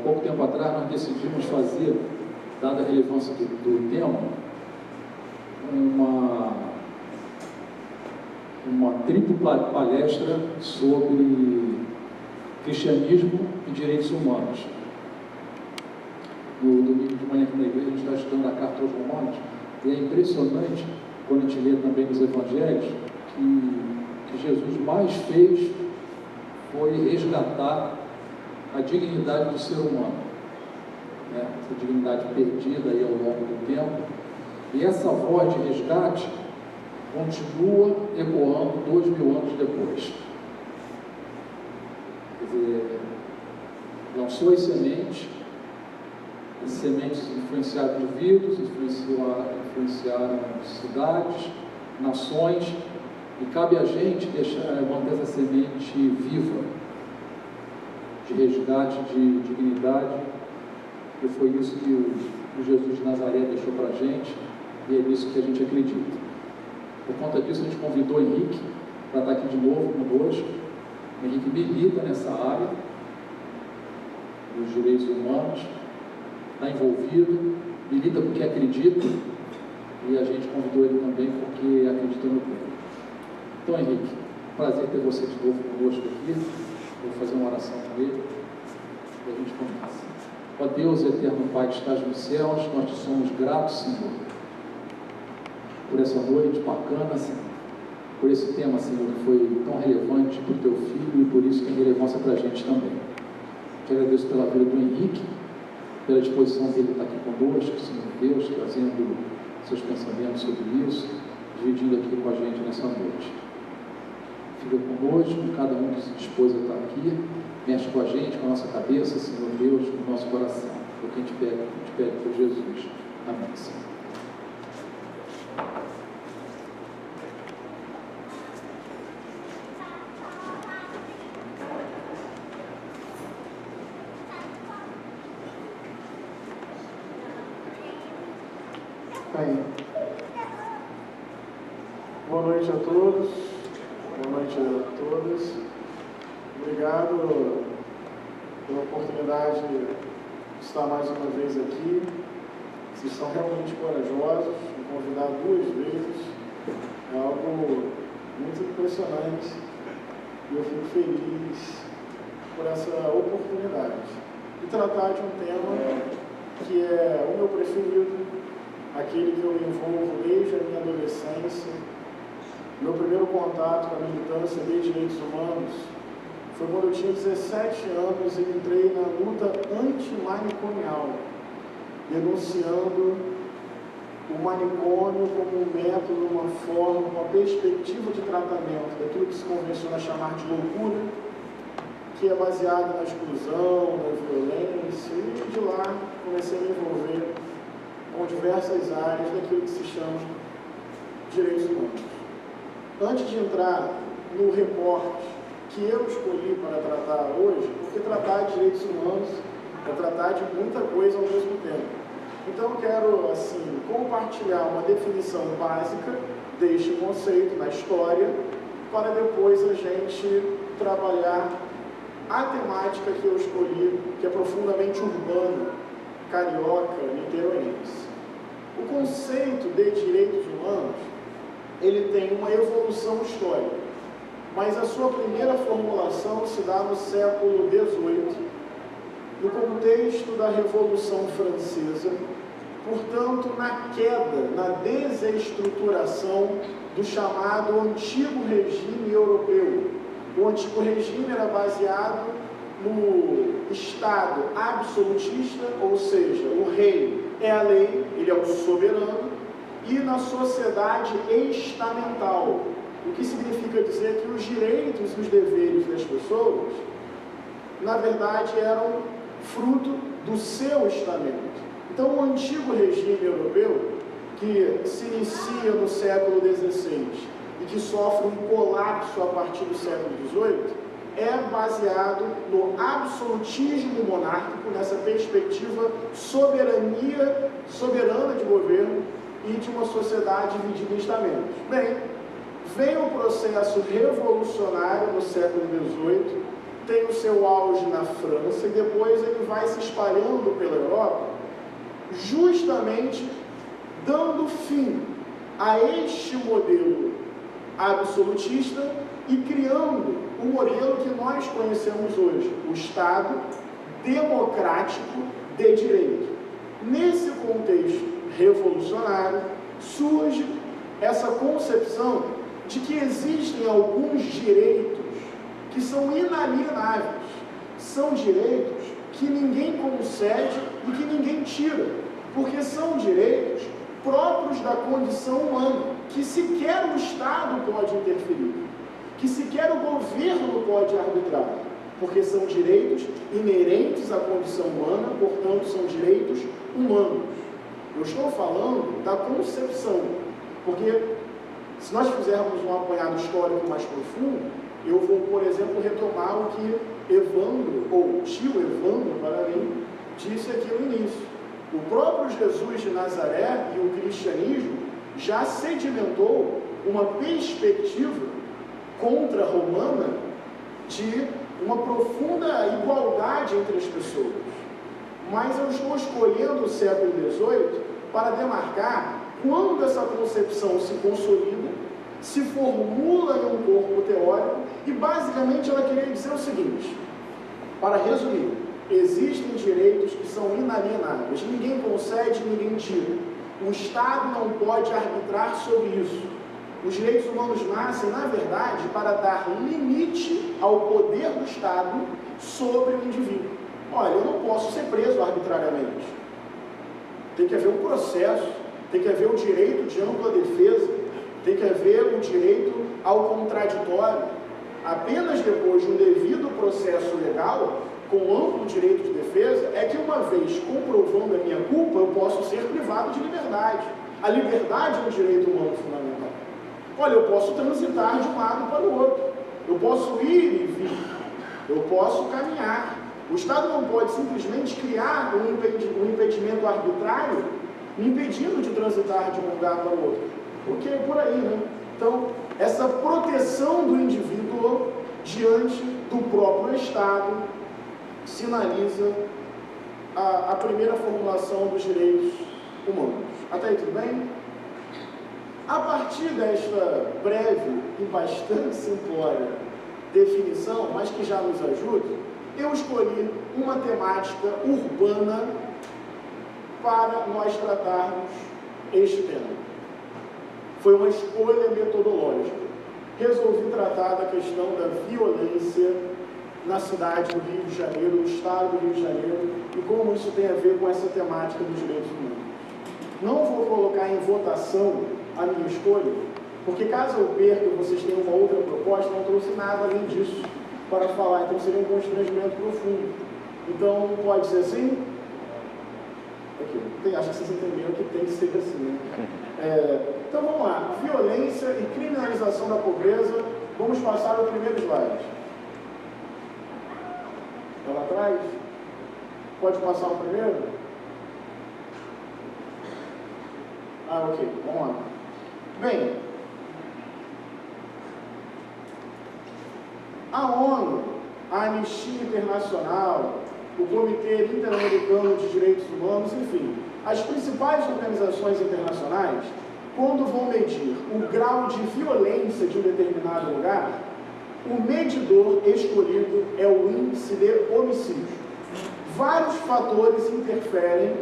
pouco tempo atrás nós decidimos fazer, dada a relevância do tema, uma tripla palestra sobre cristianismo e direitos humanos. No domingo de manhã aqui na igreja a gente está estudando a carta aos Romanos, e é impressionante quando a gente lê também nos evangelhos que Jesus mais fez foi resgatar a dignidade do ser humano, né? Essa dignidade perdida aí ao longo do tempo, e essa voz de resgate continua ecoando 2000 anos depois. Quer dizer, lançou as sementes influenciaram indivíduos, influenciaram cidades, nações, e cabe a gente manter essa semente viva, de resgate, de dignidade, e foi isso que o Jesus de Nazaré deixou para a gente, e é nisso que a gente acredita. Por conta disso, a gente convidou o Henrique para estar aqui de novo conosco. O Henrique milita nessa área dos direitos humanos, está envolvido, milita porque acredita, e a gente convidou ele também porque acredita no plano. Então, Henrique, prazer ter você de novo conosco aqui. Vou fazer uma oração com ele e a gente começa. Ó Deus, eterno Pai que estás nos céus, nós te somos gratos, Senhor, por essa noite bacana, Senhor, por esse tema, Senhor, que foi tão relevante para o teu filho e por isso tem relevância para a gente também. Te agradeço pela vida do Henrique, pela disposição dele estar aqui conosco, Senhor Deus, trazendo seus pensamentos sobre isso, dividindo aqui com a gente nessa noite. Fica conosco, cada um que se dispôs a estar aqui, mexe com a gente, com a nossa cabeça, Senhor Deus, com o nosso coração. É o que a gente pede por Jesus. Amém, Senhor. Bem, boa noite a todos, boa noite a todas. Obrigado pela oportunidade de estar mais uma vez aqui. Vocês são realmente corajosos, me convidar 2 vezes, é algo muito impressionante e eu fico feliz por essa oportunidade de tratar de um tema que é o meu preferido, aquele que eu me envolvo desde a minha adolescência. Meu primeiro contato com a militância de direitos humanos foi quando eu tinha 17 anos e entrei na luta antimanicomial, denunciando o manicômio como um método, uma forma, uma perspectiva de tratamento daquilo que se convenciona chamar de loucura, que é baseado na exclusão, na violência, e de lá comecei a me envolver com diversas áreas daquilo que se chama direitos humanos. Antes de entrar no recorte que eu escolhi para tratar hoje, porque tratar de direitos humanos é tratar de muita coisa ao mesmo tempo. Então eu quero, assim, compartilhar uma definição básica deste conceito na história, para depois a gente trabalhar a temática que eu escolhi, que é profundamente urbana, carioca, niteroense. O conceito de direitos humanos, ele tem uma evolução histórica, mas a sua primeira formulação se dá no século XVIII, no contexto da Revolução Francesa, portanto, na queda, na desestruturação do chamado Antigo Regime Europeu. O Antigo Regime era baseado no Estado absolutista, ou seja, o rei é a lei, ele é o soberano, e na sociedade estamental, o que significa dizer que os direitos e os deveres das pessoas, na verdade, eram fruto do seu estamento. Então, o antigo regime europeu, que se inicia no século XVI e que sofre um colapso a partir do século XVIII, é baseado no absolutismo monárquico, nessa perspectiva soberana de governo e de uma sociedade dividida em estamentos. Bem, vem o processo revolucionário no século XVIII, tem o seu auge na França e depois ele vai se espalhando pela Europa, justamente dando fim a este modelo absolutista e criando o modelo que nós conhecemos hoje, o Estado democrático de direito. Nesse contexto revolucionário, surge essa concepção de que existem alguns direitos que são inalienáveis, são direitos que ninguém concede e que ninguém tira, porque são direitos próprios da condição humana, que sequer o Estado pode interferir, que sequer o governo pode arbitrar, porque são direitos inerentes à condição humana, portanto, são direitos humanos. Eu estou falando da concepção, porque se nós fizermos um apanhado histórico mais profundo, eu vou, por exemplo, retomar o que Evandro, ou tio Evandro, para mim, disse aqui no início. O próprio Jesus de Nazaré e o cristianismo já sedimentou uma perspectiva contra-romana de uma profunda igualdade entre as pessoas. Mas eu estou escolhendo o século XVIII para demarcar quando essa concepção se consolida, se formula em um corpo teórico e basicamente ela queria dizer o seguinte, para resumir, existem direitos que são inalienáveis, ninguém concede, ninguém tira. O Estado não pode arbitrar sobre isso. Os direitos humanos nascem, na verdade, para dar limite ao poder do Estado sobre o indivíduo. Olha, eu não posso ser preso arbitrariamente. Tem que haver um processo, tem que haver o direito de ampla defesa, tem que haver o direito ao contraditório. Apenas depois de um devido processo legal, com amplo direito de defesa, é que uma vez comprovando a minha culpa, eu posso ser privado de liberdade. A liberdade é um direito humano fundamental. Olha, eu posso transitar de um lado para o outro, eu posso ir e vir, eu posso caminhar. O Estado não pode simplesmente criar um impedimento arbitrário, me impedindo de transitar de um lugar para o outro, porque é por aí, né? Então, essa proteção do indivíduo diante do próprio Estado sinaliza a primeira formulação dos direitos humanos. Até aí tudo bem? A partir desta breve e bastante simplória definição, mas que já nos ajuda, eu escolhi uma temática urbana para nós tratarmos este tema. Foi uma escolha metodológica. Resolvi tratar da questão da violência na cidade do Rio de Janeiro, no estado do Rio de Janeiro, e como isso tem a ver com essa temática dos direitos humanos. Não vou colocar em votação a minha escolha, porque caso eu perca e vocês tenham uma outra proposta, não trouxe nada além disso para falar, então seria um constrangimento profundo. Então, pode ser assim? Aqui. Acho que vocês entenderam que tem que ser assim, né? Então, vamos lá. Violência e criminalização da pobreza. Vamos passar o primeiro slide. Está lá atrás? Pode passar o primeiro? Ok. Vamos lá. Bem, a ONU, a Anistia Internacional, o Comitê Interamericano de Direitos Humanos, enfim, as principais organizações internacionais, quando vão medir o grau de violência de um determinado lugar, o medidor escolhido é o índice de homicídio. Vários fatores interferem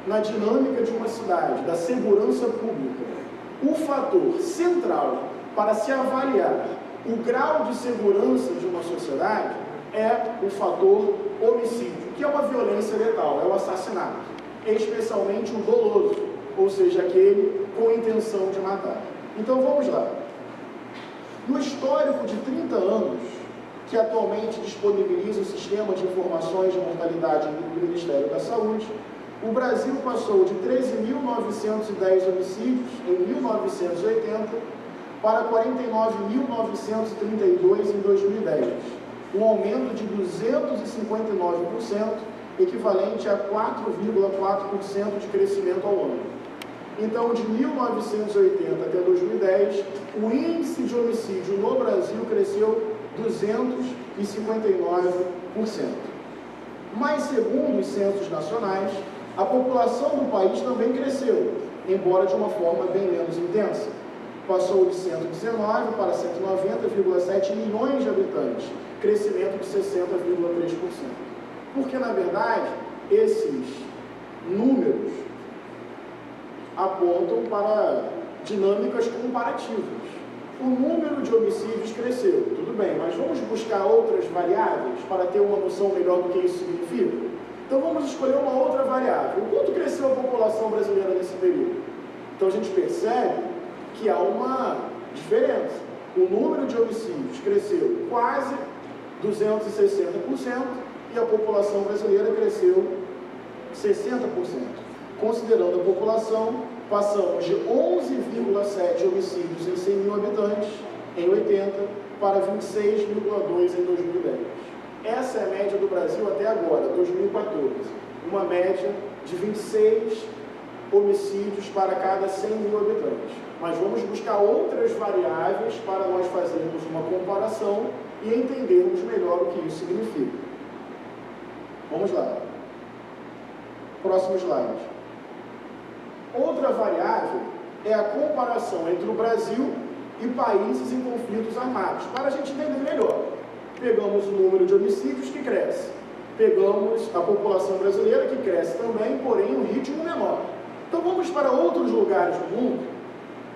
na dinâmica de uma cidade, da segurança pública. O fator central para se avaliar o grau de segurança de uma sociedade é o fator homicídio, que é uma violência letal, é o assassinato, especialmente o doloso, ou seja, aquele com intenção de matar. Então vamos lá. No histórico de 30 anos, que atualmente disponibiliza o sistema de informações de mortalidade do Ministério da Saúde, o Brasil passou de 13.910 homicídios em 1980 para 49.932 em 2010, um aumento de 259%, equivalente a 4,4% de crescimento ao ano. Então, de 1980 até 2010, o índice de homicídio no Brasil cresceu 259%. Mas, segundo os censos nacionais, a população do país também cresceu, embora de uma forma bem menos intensa. Passou de 119 para 190,7 milhões de habitantes, crescimento de 60,3%. Porque, na verdade, esses números apontam para dinâmicas comparativas. O número de homicídios cresceu, tudo bem, mas vamos buscar outras variáveis para ter uma noção melhor do que isso significa? Então vamos escolher uma outra variável. O quanto cresceu a população brasileira nesse período? Então a gente percebe que há uma diferença. O número de homicídios cresceu quase 260% e a população brasileira cresceu 60%. Considerando a população, passamos de 11,7 homicídios em 100 mil habitantes em 80 para 26,2 em 2010. Essa é a média do Brasil até agora, 2014. Uma média de 26 homicídios para cada 100 mil habitantes. Mas vamos buscar outras variáveis para nós fazermos uma comparação e entendermos melhor o que isso significa. Vamos lá. Próximo slide. Outra variável é a comparação entre o Brasil e países em conflitos armados, para a gente entender melhor. Pegamos o número de homicídios que cresce, pegamos a população brasileira que cresce também, porém um ritmo menor. Então vamos para outros lugares do mundo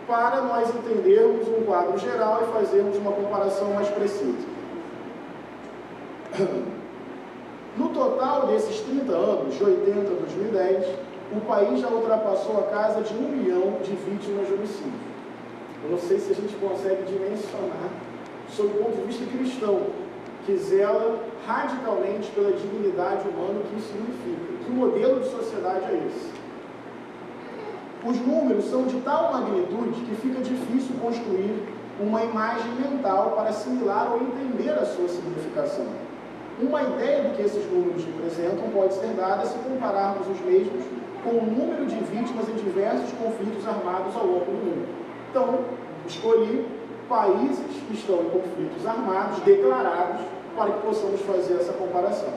para nós entendermos um quadro geral e fazermos uma comparação mais precisa. No total desses 30 anos, de 80 a 2010, o país já ultrapassou a casa de 1 milhão de vítimas de homicídio. Eu não sei se a gente consegue dimensionar, sob o ponto de vista cristão, que zela radicalmente pela dignidade humana, o que isso significa. Que modelo de sociedade é esse? Os números são de tal magnitude que fica difícil construir uma imagem mental para assimilar ou entender a sua significação. Uma ideia do que esses números representam pode ser dada se compararmos os mesmos com o número de vítimas em diversos conflitos armados ao longo do mundo. Então, escolhi países que estão em conflitos armados declarados para que possamos fazer essa comparação.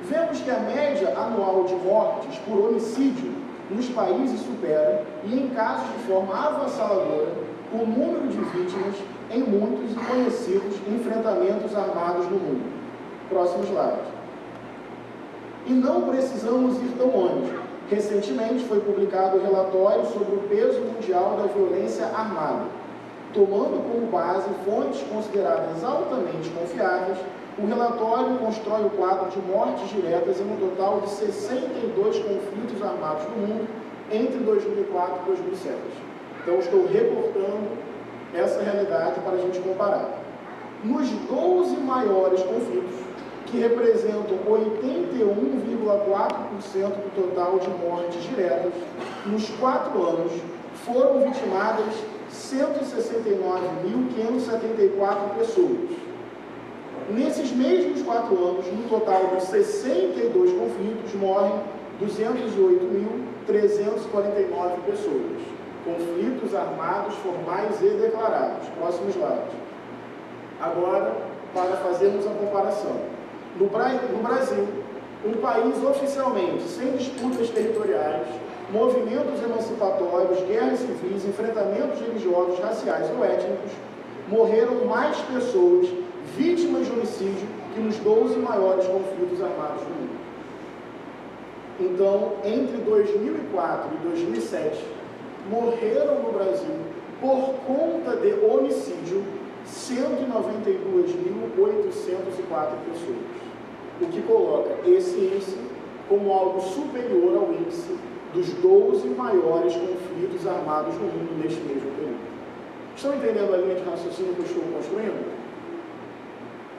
Vemos que a média anual de mortes por homicídio nos países supera, e em casos de forma avassaladora, o número de vítimas em muitos e conhecidos enfrentamentos armados no mundo. Próximo slide. E não precisamos ir tão longe. Recentemente foi publicado o relatório sobre o peso mundial da violência armada. Tomando como base fontes consideradas altamente confiáveis, o relatório constrói o quadro de mortes diretas em um total de 62 conflitos armados no mundo entre 2004 e 2007. Então, estou reportando essa realidade para a gente comparar. Nos 12 maiores conflitos, que representam 81,4% do total de mortes diretas, nos 4 anos foram vitimadas 169.574 pessoas. Nesses mesmos 4 anos, no total de 62 conflitos, morrem 208.349 pessoas. Conflitos armados formais e declarados. Próximo slide. Agora, para fazermos a comparação. No Brasil, um país oficialmente sem disputas territoriais, movimentos emancipatórios, guerras civis, enfrentamentos religiosos, raciais ou étnicos, morreram mais pessoas vítimas de homicídio que nos 12 maiores conflitos armados do mundo. Então, entre 2004 e 2007, morreram no Brasil, por conta de homicídio, 192.804 pessoas, o que coloca esse índice como algo superior ao índice dos 12 maiores conflitos armados no mundo neste mesmo período. Estão entendendo a linha de raciocínio que eu estou construindo?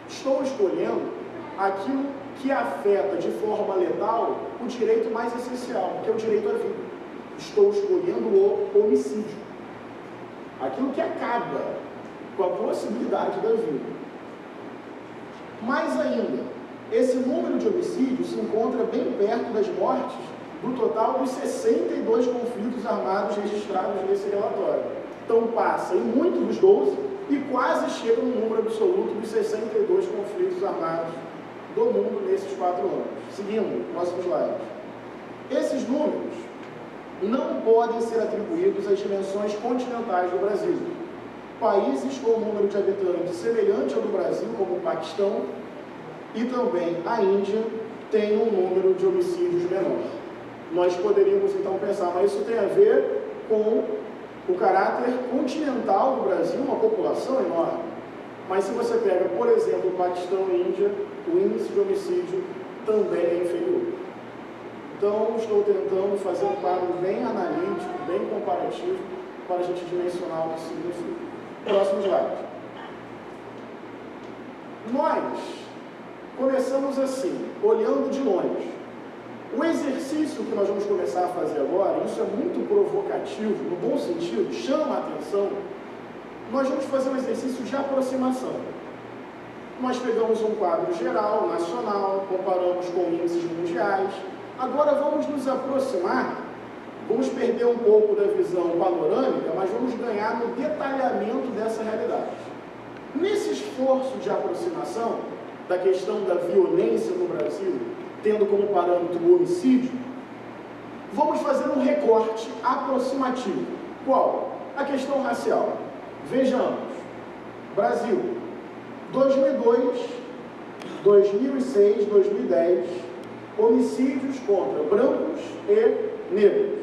Estou escolhendo aquilo que afeta de forma letal o direito mais essencial, que é o direito à vida. Estou escolhendo o homicídio, aquilo que acaba com a possibilidade da vida. Mais ainda, esse número de homicídios se encontra bem perto das mortes do total dos 62 conflitos armados registrados nesse relatório. Então passa em muito dos 12 e quase chega no número absoluto dos 62 conflitos armados do mundo nesses 4 anos. Seguindo, próximo slide. Esses números não podem ser atribuídos às dimensões continentais do Brasil. Países com um número de habitantes semelhante ao do Brasil, como o Paquistão e também a Índia, têm um número de homicídios menor. Nós poderíamos então pensar, mas isso tem a ver com o caráter continental do Brasil, uma população enorme. Mas se você pega, por exemplo, o Paquistão e a Índia, o índice de homicídio também é inferior. Então, estou tentando fazer um quadro bem analítico, bem comparativo, para a gente dimensionar o que significa. Próximo slide. Nós começamos assim, olhando de longe. O exercício que nós vamos começar a fazer agora, isso é muito provocativo, no bom sentido, chama a atenção. Nós vamos fazer um exercício de aproximação. Nós pegamos um quadro geral, nacional, comparamos com índices mundiais. Agora vamos nos aproximar, vamos perder um pouco da visão panorâmica, mas vamos ganhar no detalhamento dessa realidade. Nesse esforço de aproximação da questão da violência no Brasil, tendo como parâmetro o homicídio, vamos fazer um recorte aproximativo. Qual? A questão racial. Vejamos, Brasil, 2002, 2006, 2010, homicídios contra brancos e negros.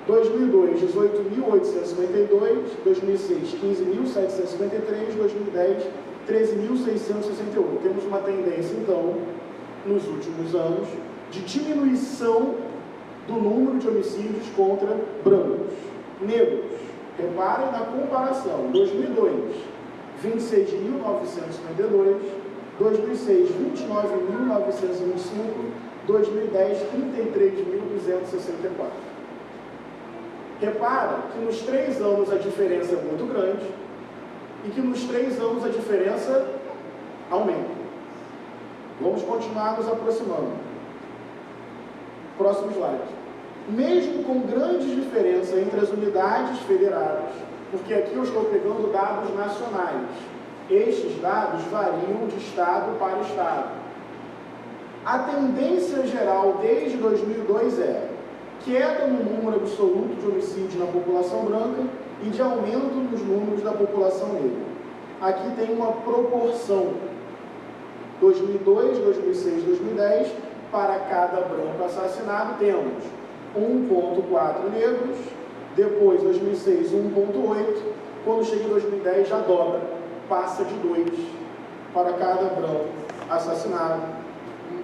2002, 18.852, 2006, 15.753, 2010, 13.668. Temos uma tendência, então, nos últimos anos, de diminuição do número de homicídios contra brancos. Negros, reparem na comparação, 2002, 26.952, 2006, 29.925, 2010, 33.264. Repara que nos 3 anos a diferença é muito grande e que nos 3 anos a diferença aumenta. Vamos continuar nos aproximando. Próximo slide. Mesmo com grandes diferenças entre as unidades federadas, porque aqui eu estou pegando dados nacionais, estes dados variam de estado para estado. A tendência geral desde 2002 é queda no número absoluto de homicídios na população branca e de aumento nos números da população negra. Aqui tem uma proporção. 2002, 2006, 2010, para cada branco assassinado temos 1,4 negros, depois 2006 1,8, quando chega em 2010 já dobra, passa de 2 para cada branco assassinado,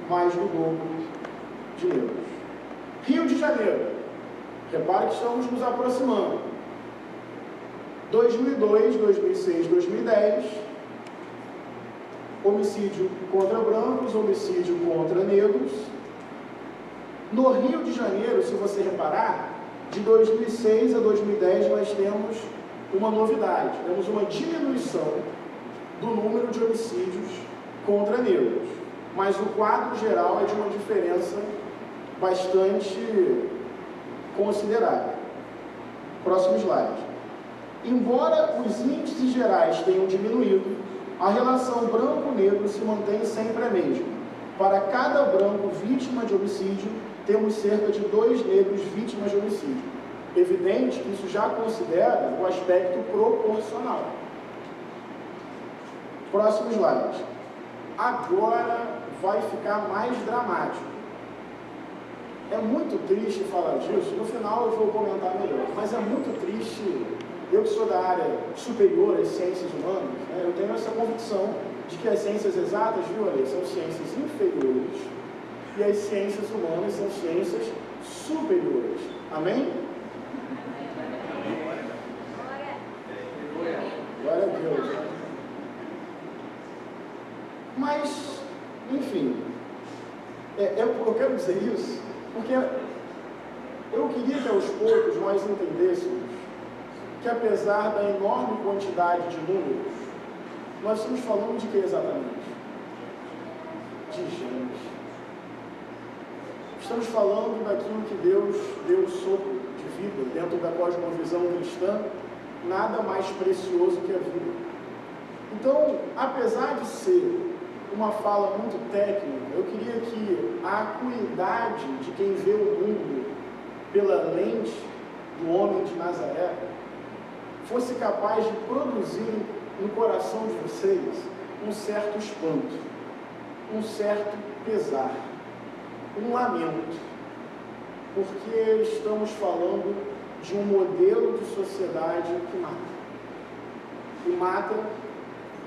mais do dobro de negros. Rio de Janeiro, repare que estamos nos aproximando. 2002, 2006, 2010, homicídio contra brancos, homicídio contra negros. No Rio de Janeiro, se você reparar, de 2006 a 2010 nós temos uma novidade, temos uma diminuição do número de homicídios contra negros, mas o quadro geral é de uma diferença bastante considerável. Próximo slide. Embora os índices gerais tenham diminuído, a relação branco-negro se mantém sempre a mesma. Para cada branco vítima de homicídio, temos cerca de 2 negros vítimas de homicídio. Evidente que isso já considera o aspecto proporcional. Próximo slide. Agora vai ficar mais dramático. É muito triste falar disso, no final eu vou comentar melhor, mas é muito triste, eu que sou da área superior às ciências humanas, né, eu tenho essa convicção de que as ciências exatas, viu, Ale, são ciências inferiores e as ciências humanas são ciências superiores. Amém? Glória a Deus. Mas, enfim, eu quero dizer isso porque eu queria que aos poucos nós entendêssemos que apesar da enorme quantidade de números, nós estamos falando de que exatamente? De gente. Estamos falando daquilo que Deus deu o sopro de vida, dentro da cosmovisão cristã, nada mais precioso que a vida. Então, apesar de ser uma fala muito técnica, eu queria que a acuidade de quem vê o mundo pela lente do homem de Nazaré fosse capaz de produzir no coração de vocês um certo espanto, um certo pesar, um lamento, porque estamos falando de um modelo de sociedade que mata. E mata,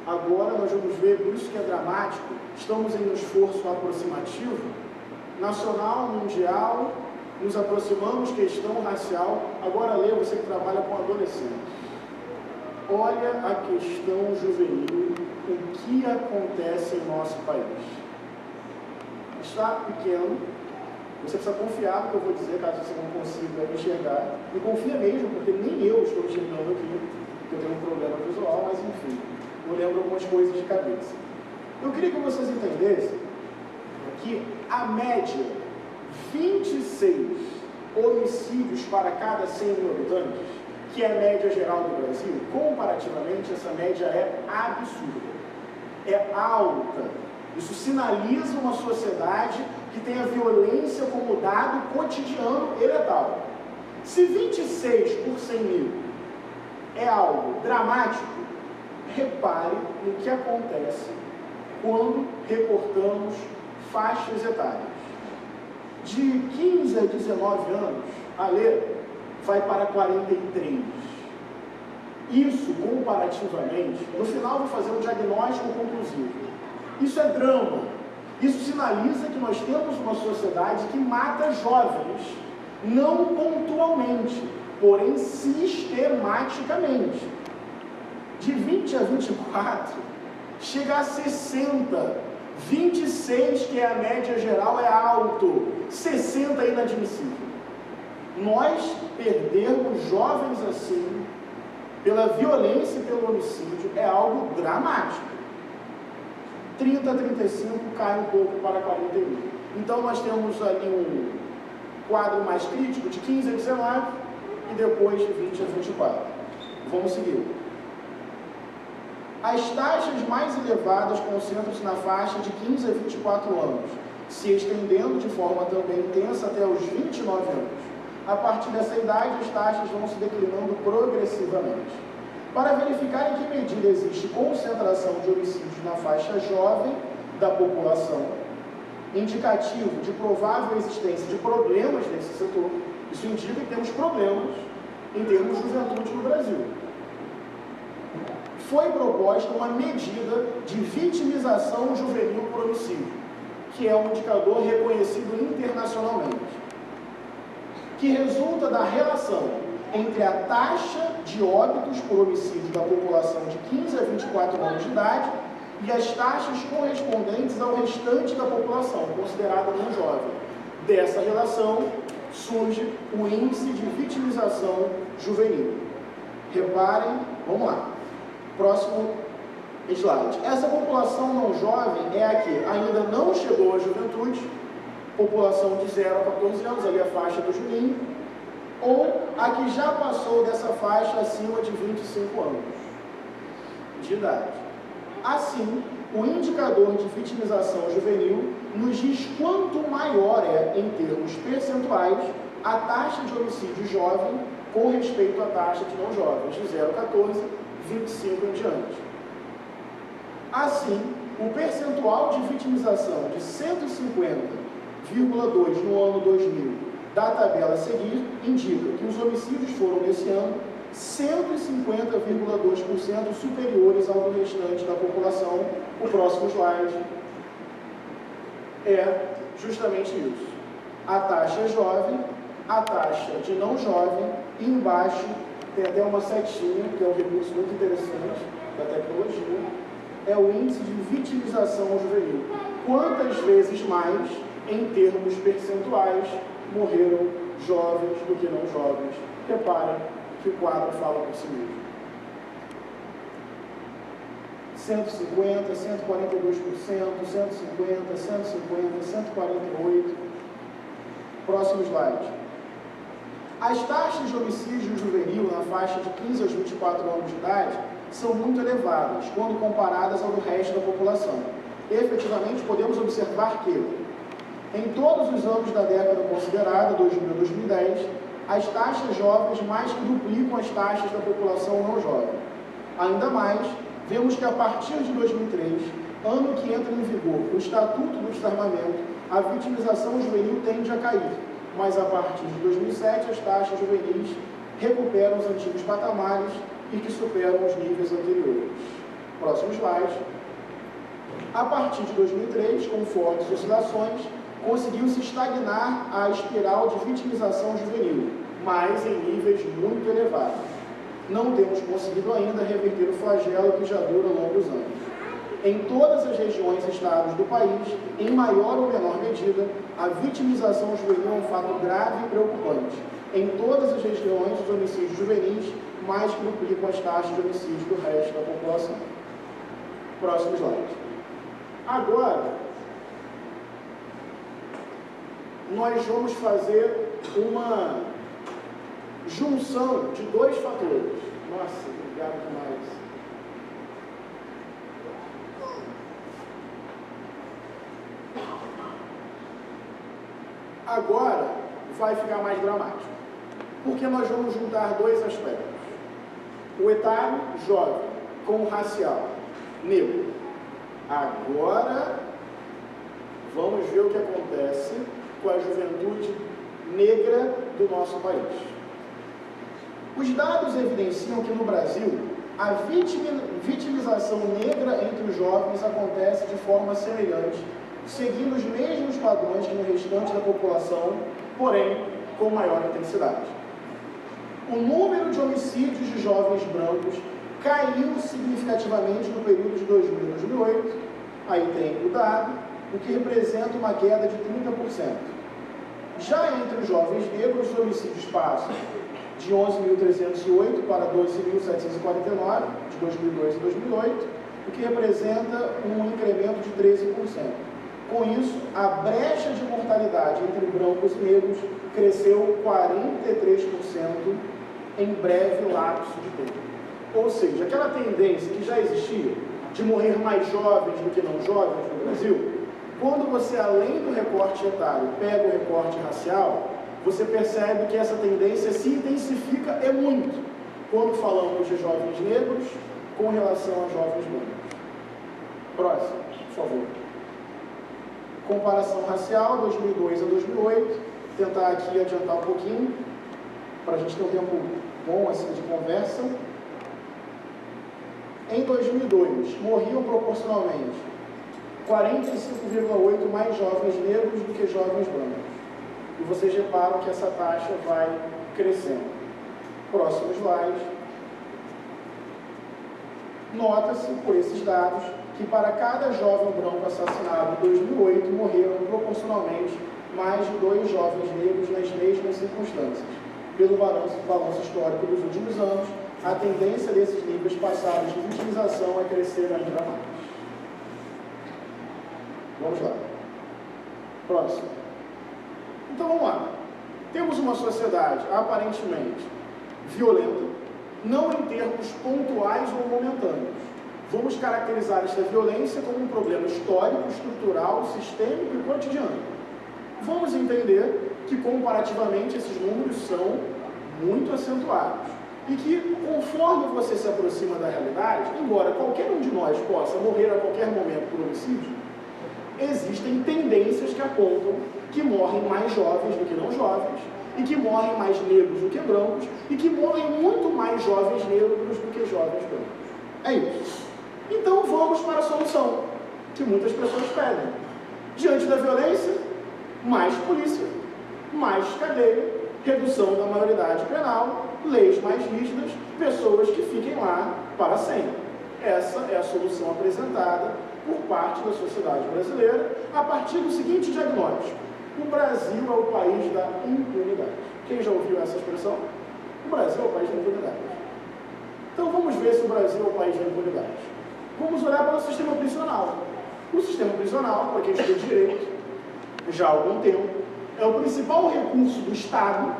agora nós vamos ver, por isso que é dramático, estamos em um esforço aproximativo, nacional, mundial, nos aproximamos, questão racial. Agora lê, você que trabalha com adolescentes. Olha a questão juvenil, o que acontece em nosso país. Está pequeno, você precisa confiar no que eu vou dizer, caso você não consiga enxergar. E confia mesmo, porque nem eu estou enxergando aqui, porque eu tenho um problema visual, mas enfim, eu lembro algumas coisas de cabeça. Eu queria que vocês entendessem que a média, 26 homicídios para cada 100 mil habitantes, que é a média geral do Brasil, comparativamente essa média é absurda, é alta. Isso sinaliza uma sociedade que tem a violência como dado cotidiano e letal. Se 26 por 100 mil é algo dramático, repare no que acontece quando recortamos faixas etárias. De 15 a 19 anos, a lei vai para 43. Isso, comparativamente, no final vou fazer um diagnóstico conclusivo. Isso é drama. Isso sinaliza que nós temos uma sociedade que mata jovens, não pontualmente, porém sistematicamente. De 20 a 24, chega a 60. 26, que é a média geral, é alto. 60 é inadmissível. Nós perdermos jovens assim, pela violência e pelo homicídio, é algo dramático. 30 a 35 cai um pouco para 41. Então nós temos ali um quadro mais crítico de 15 a 19 e depois de 20 a 24. Vamos seguir. As taxas mais elevadas concentram-se na faixa de 15 a 24 anos, se estendendo de forma também intensa até os 29 anos. A partir dessa idade, as taxas vão se declinando progressivamente. Para verificar em que medida existe concentração de homicídios na faixa jovem da população, indicativo de provável existência de problemas nesse setor, isso indica que temos problemas em termos de juventude no Brasil. Foi proposta uma medida de vitimização juvenil por homicídio, que é um indicador reconhecido internacionalmente, que resulta da relação entre a taxa de óbitos por homicídio da população de 15 a 24 anos de idade e as taxas correspondentes ao restante da população, considerada não jovem. Dessa relação surge o índice de vitimização juvenil. Reparem, vamos lá. Próximo slide. Essa população não jovem é a que ainda não chegou à juventude, população de 0 a 14 anos, ali a faixa do Juninho, ou a que já passou dessa faixa acima de 25 anos de idade. Assim, o indicador de vitimização juvenil nos diz quanto maior é, em termos percentuais, a taxa de homicídio jovem com respeito à taxa de não jovens, de 0 a 14, 25 em diante. Assim, o percentual de vitimização de 150,2 no ano 2000 da tabela a seguir indica que os homicídios foram, nesse ano, 150,2% superiores ao do restante da população. O próximo slide é justamente isso. A taxa é jovem, a taxa de não jovem, e embaixo tem até uma setinha, que é um recurso muito interessante da tecnologia, é o índice de vitimização juvenil. Quantas vezes mais, em termos percentuais, morreram jovens do que não jovens? Reparem que o quadro fala por si mesmo. 150, 142%, 150, 150, 148%. Próximo slide. As taxas de homicídio juvenil na faixa de 15 aos 24 anos de idade são muito elevadas quando comparadas ao do resto da população. Efetivamente, podemos observar que, em todos os anos da década considerada, 2000 a 2010, as taxas jovens mais que duplicam as taxas da população não jovem. Ainda mais, vemos que a partir de 2003, ano que entra em vigor o Estatuto do Desarmamento, a vitimização juvenil tende a cair, mas a partir de 2007 as taxas juvenis recuperam os antigos patamares e que superam os níveis anteriores. Próximo slide. A partir de 2003, com fortes oscilações, conseguiu-se estagnar a espiral de vitimização juvenil, mas em níveis muito elevados. Não temos conseguido ainda reverter o flagelo que já dura longos anos. Em todas as regiões e estados do país, em maior ou menor medida, a vitimização juvenil é um fato grave e preocupante. Em todas as regiões, os homicídios juvenis mais que duplicam as taxas de homicídio do resto da população. Próximo slide. Agora, nós vamos fazer uma junção de dois fatores. Nossa, obrigado demais. Agora vai ficar mais dramático, porque nós vamos juntar dois aspectos. O etário, jovem, com o racial, negro. Agora, vamos ver o que acontece com a juventude negra do nosso país. Os dados evidenciam que no Brasil, a vitimização negra entre os jovens acontece de forma semelhante, seguindo os mesmos padrões que no restante da população, porém com maior intensidade. O número de homicídios de jovens brancos caiu significativamente no período de 2000 a 2008, aí tem o dado, o que representa uma queda de 30%. Já entre os jovens negros, os homicídios passam de 11.308 para 12.749, de 2002 a 2008, o que representa um incremento de 13%. Com isso, a brecha de mortalidade entre brancos e negros cresceu 43% em breve lapso de tempo. Ou seja, aquela tendência que já existia de morrer mais jovens do que não jovens no Brasil, quando você, além do recorte etário, pega o recorte racial, você percebe que essa tendência se intensifica e muito quando falamos de jovens negros com relação a jovens brancos. Próximo, por favor. Comparação racial, 2002 a 2008. Tentar aqui adiantar um pouquinho, para a gente ter um tempo bom assim, de conversa. Em 2002, morriam proporcionalmente 45,8 mais jovens negros do que jovens brancos. E vocês reparam que essa taxa vai crescendo. Próximo slide. Nota-se, por esses dados, que para cada jovem branco assassinado em 2008, morreram proporcionalmente mais de 2 jovens negros nas mesmas circunstâncias. Pelo balanço histórico dos últimos anos, a tendência desses níveis passados de vitimização é crescer ainda mais. Vamos lá. Próximo. Então vamos lá. Temos uma sociedade aparentemente violenta, não em termos pontuais ou momentâneos. Vamos caracterizar esta violência como um problema histórico, estrutural, sistêmico e cotidiano. Vamos entender que comparativamente esses números são muito acentuados e que, conforme você se aproxima da realidade, embora qualquer um de nós possa morrer a qualquer momento por homicídio, existem tendências que apontam que morrem mais jovens do que não jovens, e que morrem mais negros do que brancos, e que morrem muito mais jovens negros do que jovens brancos. É isso. Então vamos para a solução, que muitas pessoas pedem. Diante da violência, mais polícia, mais cadeia, redução da maioridade penal, leis mais rígidas, pessoas que fiquem lá para sempre. Essa é a solução apresentada por parte da sociedade brasileira a partir do seguinte diagnóstico: o Brasil é o país da impunidade. Quem já ouviu essa expressão? O Brasil é o país da impunidade. Então vamos ver se o Brasil é o país da impunidade. Vamos olhar para o sistema prisional. O sistema prisional, para quem estuda direito, já há algum tempo, é o principal recurso do Estado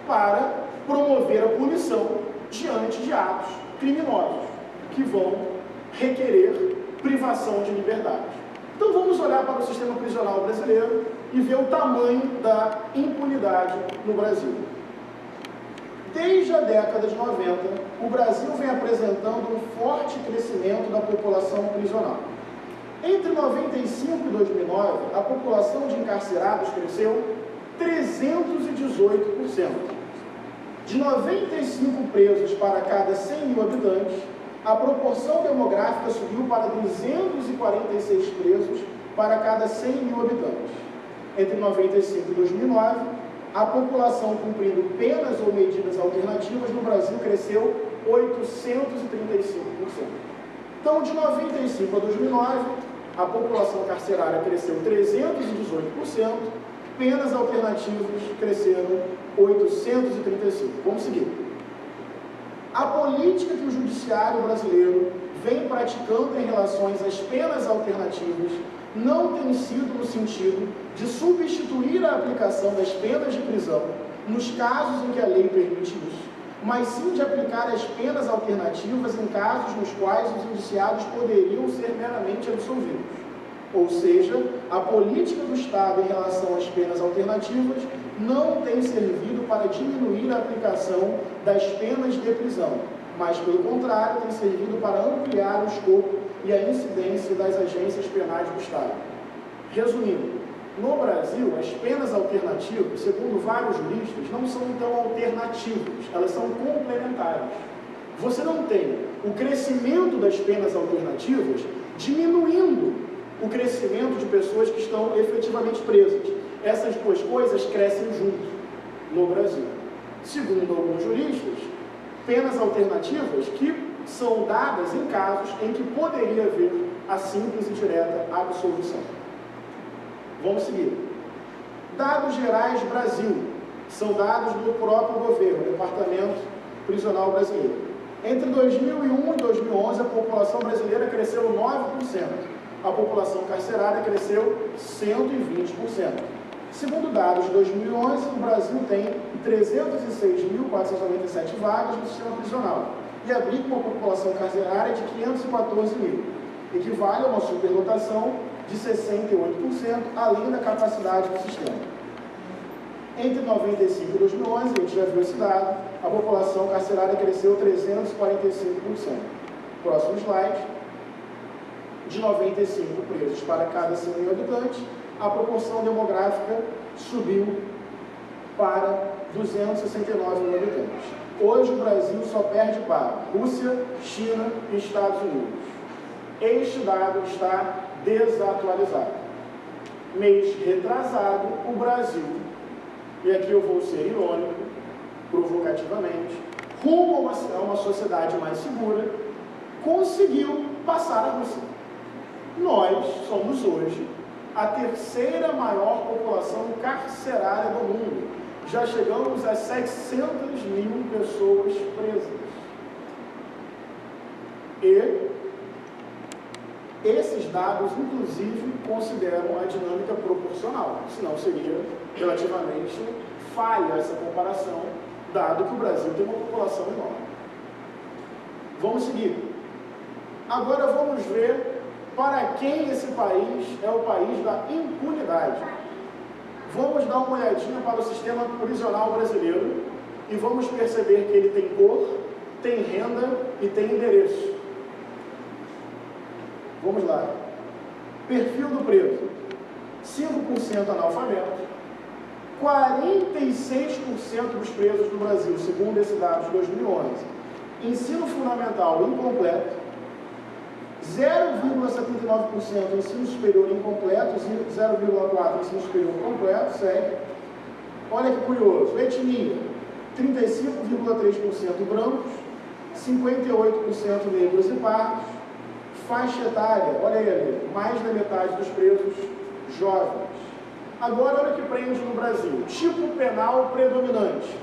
para promover a punição diante de atos criminosos. que vão requerer privação de liberdade. Então vamos olhar para o sistema prisional brasileiro e ver o tamanho da impunidade no Brasil. Desde a década de 90, o Brasil vem apresentando um forte crescimento da população prisional. Entre 95 e 2009, a população de encarcerados cresceu 318%. De 95 presos para cada 100 mil habitantes, a proporção demográfica subiu para 246 presos para cada 100 mil habitantes. Entre 95 e 2009, a população cumprindo penas ou medidas alternativas no Brasil cresceu 835%. Então, de 95 a 2009, a população carcerária cresceu 318%, penas alternativas cresceram 835%. Vamos seguir. A política que o judiciário brasileiro vem praticando em relação às penas alternativas não tem sido no sentido de substituir a aplicação das penas de prisão nos casos em que a lei permite isso, mas sim de aplicar as penas alternativas em casos nos quais os indiciados poderiam ser meramente absolvidos. Ou seja, a política do Estado em relação às penas alternativas não tem servido para diminuir a aplicação das penas de prisão, mas, pelo contrário, tem servido para ampliar o escopo e a incidência das agências penais do Estado. Resumindo, no Brasil, as penas alternativas, segundo vários juristas, não são então alternativas, elas são complementares. Você não tem o crescimento das penas alternativas diminuindo o crescimento de pessoas que estão efetivamente presas. Essas duas coisas crescem junto no Brasil. Segundo alguns juristas, penas alternativas que são dadas em casos em que poderia haver a simples e direta absolvição. Vamos seguir. Dados gerais Brasil. São dados do próprio governo, Departamento Prisional Brasileiro. Entre 2001 e 2011, a população brasileira cresceu 9%. A população carcerária cresceu 120%. Segundo dados de 2011, o Brasil tem 306.497 vagas no sistema prisional e abriga uma população carcerária de 514 mil, equivale a uma superlotação de 68%, além da capacidade do sistema. Entre 95 e 2011, a gente já viu esse dado, a população carcerária cresceu 345%. Próximo slide. De 95 presos para cada 100 mil habitantes, a proporção demográfica subiu para 269 mil habitantes. Hoje o Brasil só perde para Rússia, China e Estados Unidos. Este dado está desatualizado. Mês retrasado, o Brasil, e aqui eu vou ser irônico, provocativamente, rumo a uma sociedade mais segura, conseguiu passar a Rússia. Nós somos hoje a terceira maior população carcerária do mundo. Já chegamos a 700 mil pessoas presas. E esses dados, inclusive, consideram a dinâmica proporcional, senão seria relativamente falha essa comparação, dado que o Brasil tem uma população enorme. Vamos seguir. Agora vamos ver para quem esse país é o país da impunidade. Vamos dar uma olhadinha para o sistema prisional brasileiro e vamos perceber que ele tem cor, tem renda e tem endereço. Vamos lá. Perfil do preso: 5% analfabeto, 46% dos presos do Brasil, segundo esse dado de 2011, ensino fundamental incompleto, 0,79% ensino superior incompleto, 0,4% ensino superior completo, segue. Olha que curioso, etnia: 35,3% brancos, 58% negros e pardos. Faixa etária, olha aí, mais da metade dos presos jovens. Agora, olha o que prende no Brasil: tipo penal predominante,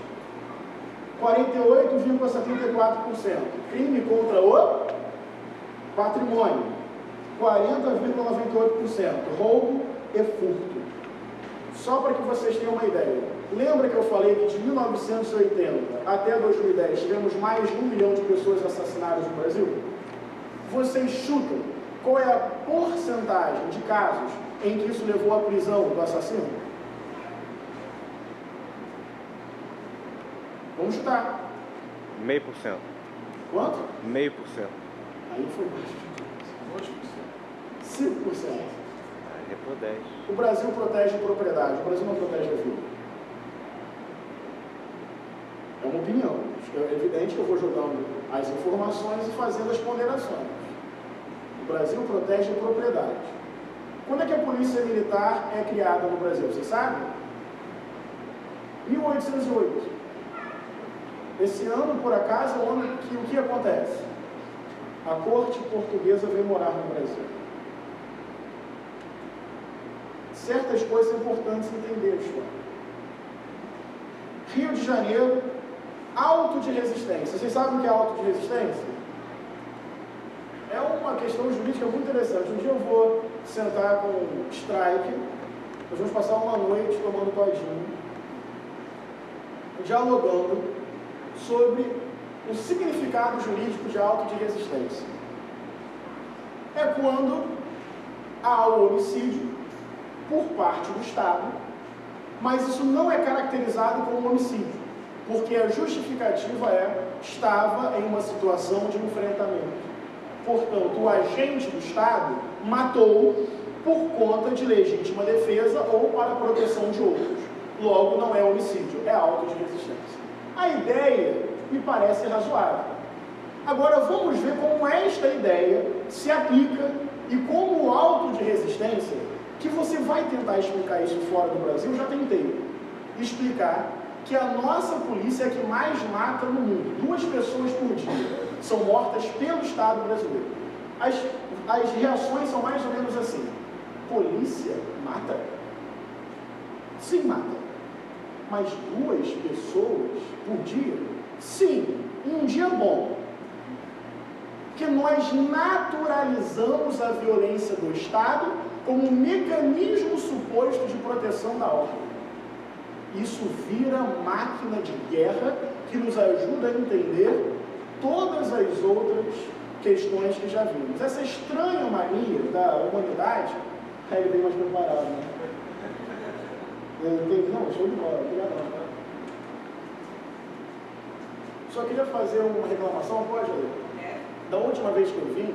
48,74%. Crime contra o patrimônio, 40,98%. Roubo e furto. Só para que vocês tenham uma ideia. Lembra que eu falei que de 1980 até 2010 tivemos mais de 1 milhão de pessoas assassinadas no Brasil? vocês chutam qual é a porcentagem de casos em que isso levou à prisão do assassino? Vamos chutar. 0,5%. Quanto? 0,5%. Aí foi mais. 5%. Aí é por 10. O Brasil protege a propriedade, o Brasil não protege a vida. É uma opinião. É evidente que eu vou jogando as informações e fazendo as ponderações. O Brasil protege a propriedade. Quando é que a polícia militar é criada no Brasil? Você sabe? 1808. Esse ano, por acaso, é o ano que o que acontece? A corte portuguesa veio morar no Brasil. Certas coisas são importantes entender, história. Rio de Janeiro, auto de resistência. Vocês sabem o que é auto de resistência? É uma questão jurídica muito interessante. Um dia eu vou sentar com o Strike, nós vamos passar uma noite tomando todinho, dialogando sobre o significado jurídico de auto de resistência. É quando há o homicídio por parte do Estado, mas isso não é caracterizado como homicídio, porque a justificativa estava em uma situação de enfrentamento. Portanto, o agente do Estado matou por conta de legítima defesa ou para proteção de outros. Logo, não é homicídio, é auto de resistência. A ideia me parece razoável. Agora, vamos ver como esta ideia se aplica e como o auto de resistência, que você vai tentar explicar isso fora do Brasil, já tentei explicar que a nossa polícia é a que mais mata no mundo. 2 pessoas por dia são mortas pelo Estado brasileiro. As reações são mais ou menos assim: polícia mata? Sim, mata. Mas 2 pessoas por dia? Sim, um dia bom. Porque nós naturalizamos a violência do Estado como um mecanismo suposto de proteção da ordem. Isso vira máquina de guerra que nos ajuda a entender todas as outras questões que já vimos. Essa estranha mania da humanidade, aí ele vem mais preparado, né? Não, show de bola, obrigado. Só queria fazer uma reclamação, pode, Ale? Da última vez que eu vim,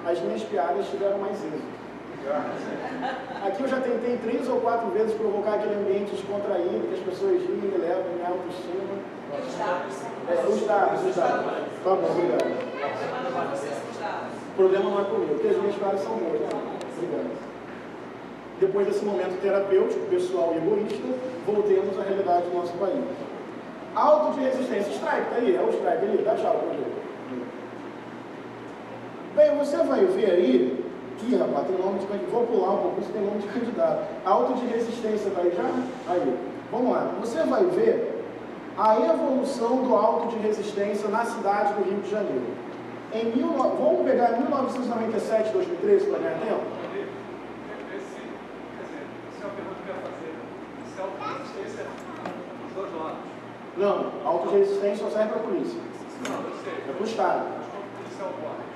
as minhas piadas tiveram mais êxito. Aqui eu já tentei 3 ou 4 vezes provocar aquele ambiente descontraído, que as pessoas riem, elevam minha autoestima. Os dados. Tá bom, obrigado. O problema não é comigo, porque as minhas piadas são boas. Obrigado. Depois desse momento terapêutico, pessoal e egoísta, voltemos à realidade do nosso país. Auto de resistência. Strike, tá aí? É o strike ali. Dá tchau pra gente. Bem, você vai ver aí. Ih, rapaz, tem nome de candidato. Vou pular um pouco, isso tem nome de candidato. Auto de resistência, tá aí já? Aí. Vamos lá. Você vai ver a evolução do auto de resistência na cidade do Rio de Janeiro. Vamos pegar 1997, 2013 para ganhar tempo? Essa é uma pergunta que eu ia fazer. Esse auto de resistência dos 2 lados. Não, auto de resistência só serve para a polícia. Não, eu sei. É para o Estado. Mas como policial pode?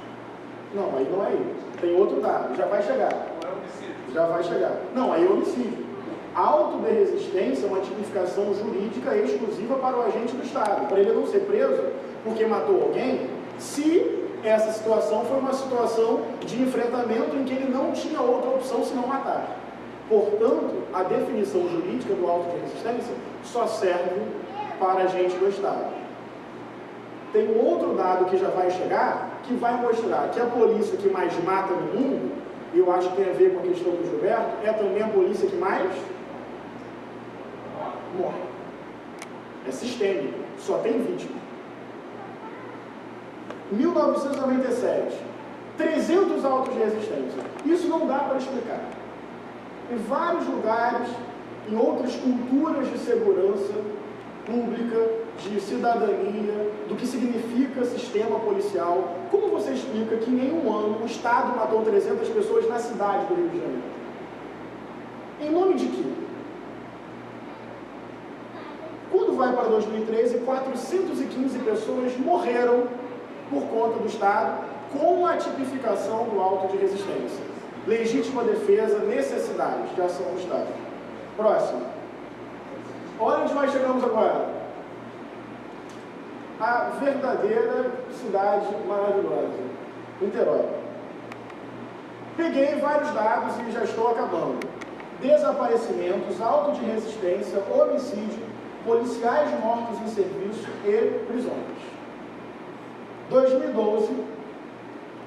Não, aí não é isso. Tem outro dado, já vai chegar. Não é homicídio. Já vai chegar. Não, aí é homicídio. Auto de resistência é uma tipificação jurídica exclusiva para o agente do Estado, para ele não ser preso porque matou alguém, se essa situação foi uma situação de enfrentamento em que ele não tinha outra opção senão matar. Portanto, a definição jurídica do auto de resistência só serve para agente do Estado. Tem um outro dado que já vai chegar, que vai mostrar que a polícia que mais mata no mundo, e eu acho que tem a ver com a questão do Gilberto, é também a polícia que mais morre. É sistêmico, só tem vítima. 1997, 300 autos de resistência. Isso não dá para explicar. Em vários lugares, em outras culturas de segurança pública, de cidadania, do que significa sistema policial, como você explica que em um ano o Estado matou 300 pessoas na cidade do Rio de Janeiro? Em nome de quê? Quando vai para 2013, 415 pessoas morreram por conta do Estado, com a tipificação do auto de resistência. Legítima defesa, necessidade de ação do Estado. Próximo. Olha onde nós chegamos agora. A verdadeira cidade maravilhosa, Niterói. Peguei vários dados e já estou acabando. Desaparecimentos, auto de resistência, homicídio, policiais mortos em serviço e prisões. 2012,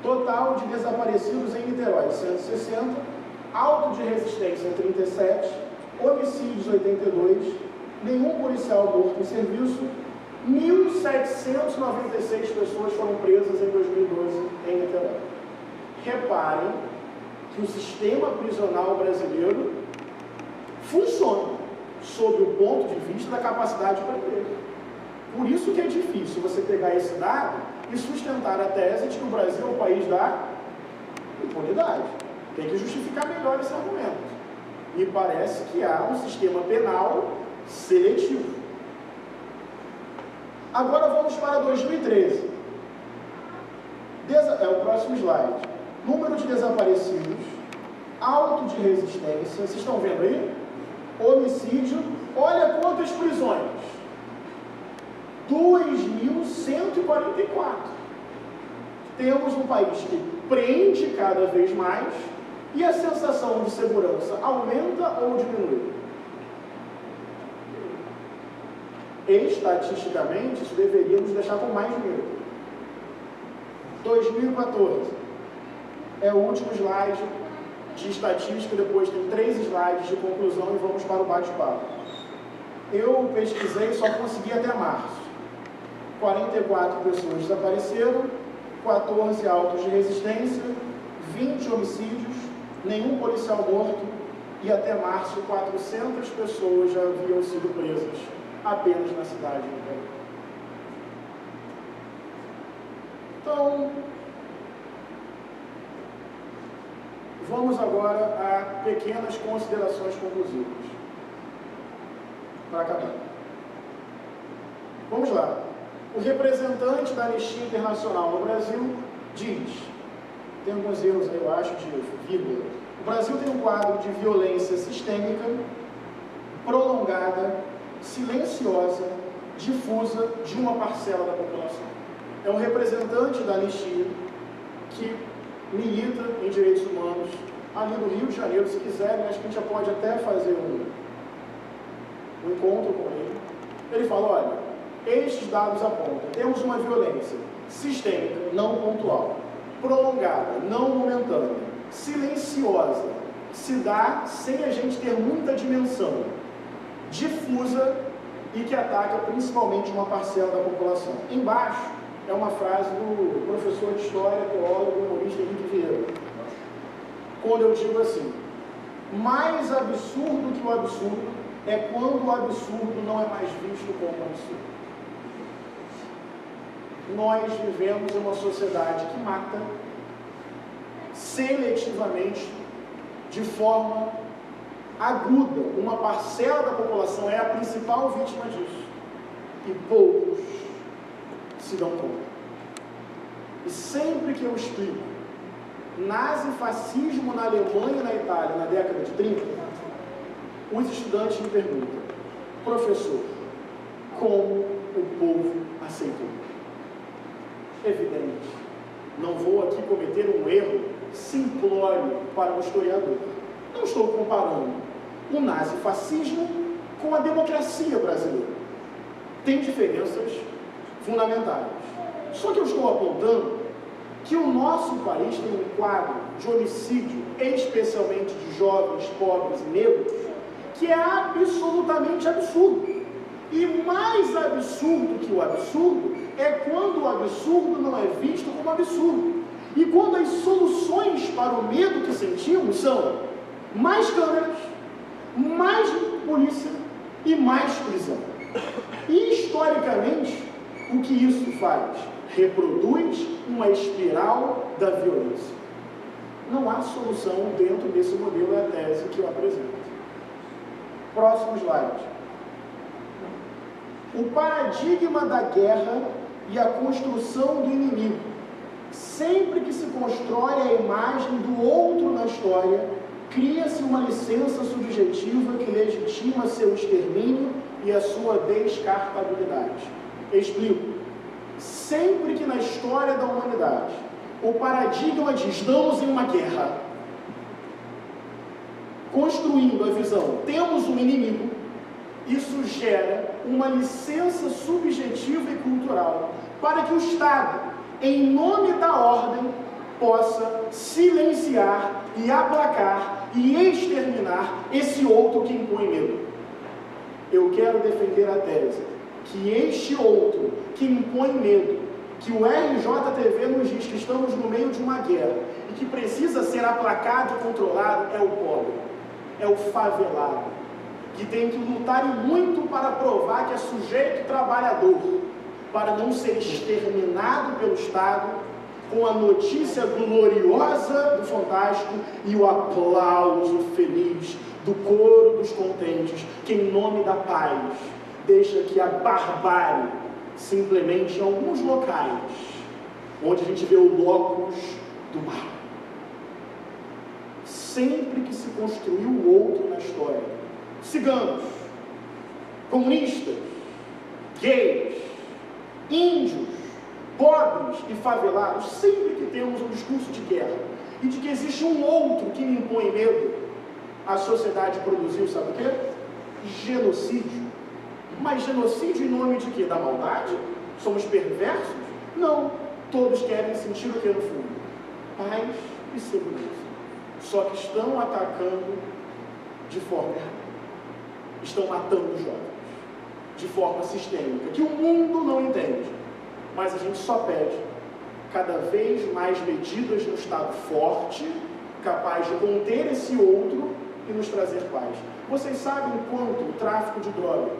total de desaparecidos em Niterói, 160, auto de resistência, 37, homicídios, 82, nenhum policial morto em serviço, 1.796 pessoas foram presas em 2012 em Niterói. Reparem que o sistema prisional brasileiro funciona sob o ponto de vista da capacidade de prender. Por isso que é difícil você pegar esse dado e sustentar a tese de que o Brasil é o país da impunidade. Tem que justificar melhor esse argumento. Me parece que há um sistema penal seletivo. Agora vamos para 2013. É o próximo slide. Número de desaparecidos, auto de resistência, vocês estão vendo aí? Homicídio, olha quantas prisões. 2.144. Temos um país que prende cada vez mais e a sensação de segurança aumenta ou diminui? Estatisticamente, isso deveria nos deixar com mais medo. 2014 é o último slide de estatística, depois tem 3 slides de conclusão e vamos para o bate-papo. Eu pesquisei, só consegui até março. 44 pessoas desapareceram, 14 autos de resistência, 20 homicídios, nenhum policial morto e até março 400 pessoas já haviam sido presas apenas na cidade de Niterói. Então, vamos agora a pequenas considerações conclusivas. Para acabar. Vamos lá. O representante da Anistia Internacional no Brasil diz, tem alguns erros aí, eu acho, de vírgula. O Brasil tem um quadro de violência sistêmica, prolongada, silenciosa, difusa de uma parcela da população. É um representante da Anistia que milita em direitos humanos ali no Rio de Janeiro. Se quiserem, acho que a gente já pode até fazer um encontro com ele. Ele fala, olha, estes dados apontam, temos uma violência sistêmica, não pontual, prolongada, não momentânea, silenciosa, se dá sem a gente ter muita dimensão, difusa e que ataca principalmente uma parcela da população. Embaixo é uma frase do professor de História, teólogo, humorista Henrique Vieira, quando eu digo assim, mais absurdo que o absurdo é quando o absurdo não é mais visto como absurdo. Nós vivemos em uma sociedade que mata seletivamente, de forma aguda. Uma parcela da população é a principal vítima disso. E poucos se dão conta. E sempre que eu explico nazifascismo na Alemanha e na Itália na década de 30, os estudantes me perguntam, professor, como o povo aceitou? Evidente, não vou aqui cometer um erro simplório para um historiador. Não estou comparando o nazifascismo com a democracia brasileira. Tem diferenças fundamentais. Só que eu estou apontando que o nosso país tem um quadro de homicídio, especialmente de jovens, pobres e negros, que é absolutamente absurdo. E mais absurdo que o absurdo é quando o absurdo não é visto como absurdo. E quando as soluções para o medo que sentimos são mais câmeras, mais polícia e mais prisão. E historicamente, o que isso faz? Reproduz uma espiral da violência. Não há solução dentro desse modelo, é a tese que eu apresento. Próximo slide. O paradigma da guerra e a construção do inimigo Sempre que se constrói a imagem do outro na história, cria-se uma licença subjetiva que legitima seu extermínio e a sua descartabilidade. Explico. Sempre que na história da humanidade o paradigma de estamos em uma guerra, construindo a visão, temos um inimigo, isso gera uma licença subjetiva e cultural para que o Estado, em nome da ordem, possa silenciar e aplacar e exterminar esse outro que impõe medo. Eu quero defender a tese que este outro que impõe medo, que o RJTV nos diz que estamos no meio de uma guerra e que precisa ser aplacado e controlado, é o pobre, é o favelado, que tem que lutar e muito para provar que é sujeito trabalhador, para não ser exterminado pelo Estado com a notícia gloriosa do fantástico e o aplauso feliz do coro dos contentes, que em nome da paz deixa que a barbárie se implemente em alguns locais, onde a gente vê o locus do mal. Sempre que se construiu o outro na história, ciganos, comunistas, gays, índios, pobres e favelados, sempre que temos um discurso de guerra e de que existe um outro que me impõe medo, a sociedade produziu, sabe o quê? Genocídio. Mas genocídio em nome de quê? Da maldade? Somos perversos? Não. Todos querem sentir o que no fundo? Paz e segurança. Só que estão atacando de forma errada. Estão matando os jovens de forma sistêmica, que o mundo não entende. Mas a gente só pede cada vez mais medidas no Estado forte, capaz de conter esse outro e nos trazer paz. Vocês sabem quanto o tráfico de drogas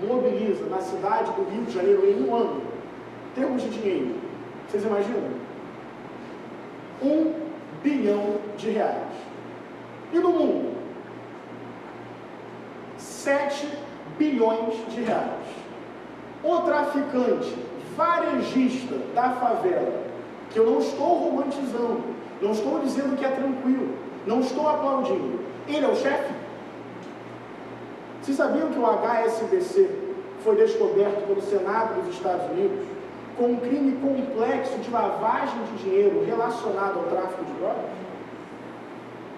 mobiliza na cidade do Rio de Janeiro em um ano, em termos de dinheiro? Vocês imaginam? 1 bilhão de reais. E no mundo? 7 bilhões de reais. O traficante varejista da favela, que eu não estou romantizando, não estou dizendo que é tranquilo, não estou aplaudindo, ele é o chefe? Vocês sabiam que o HSBC foi descoberto pelo Senado dos Estados Unidos com um crime complexo de lavagem de dinheiro relacionado ao tráfico de drogas?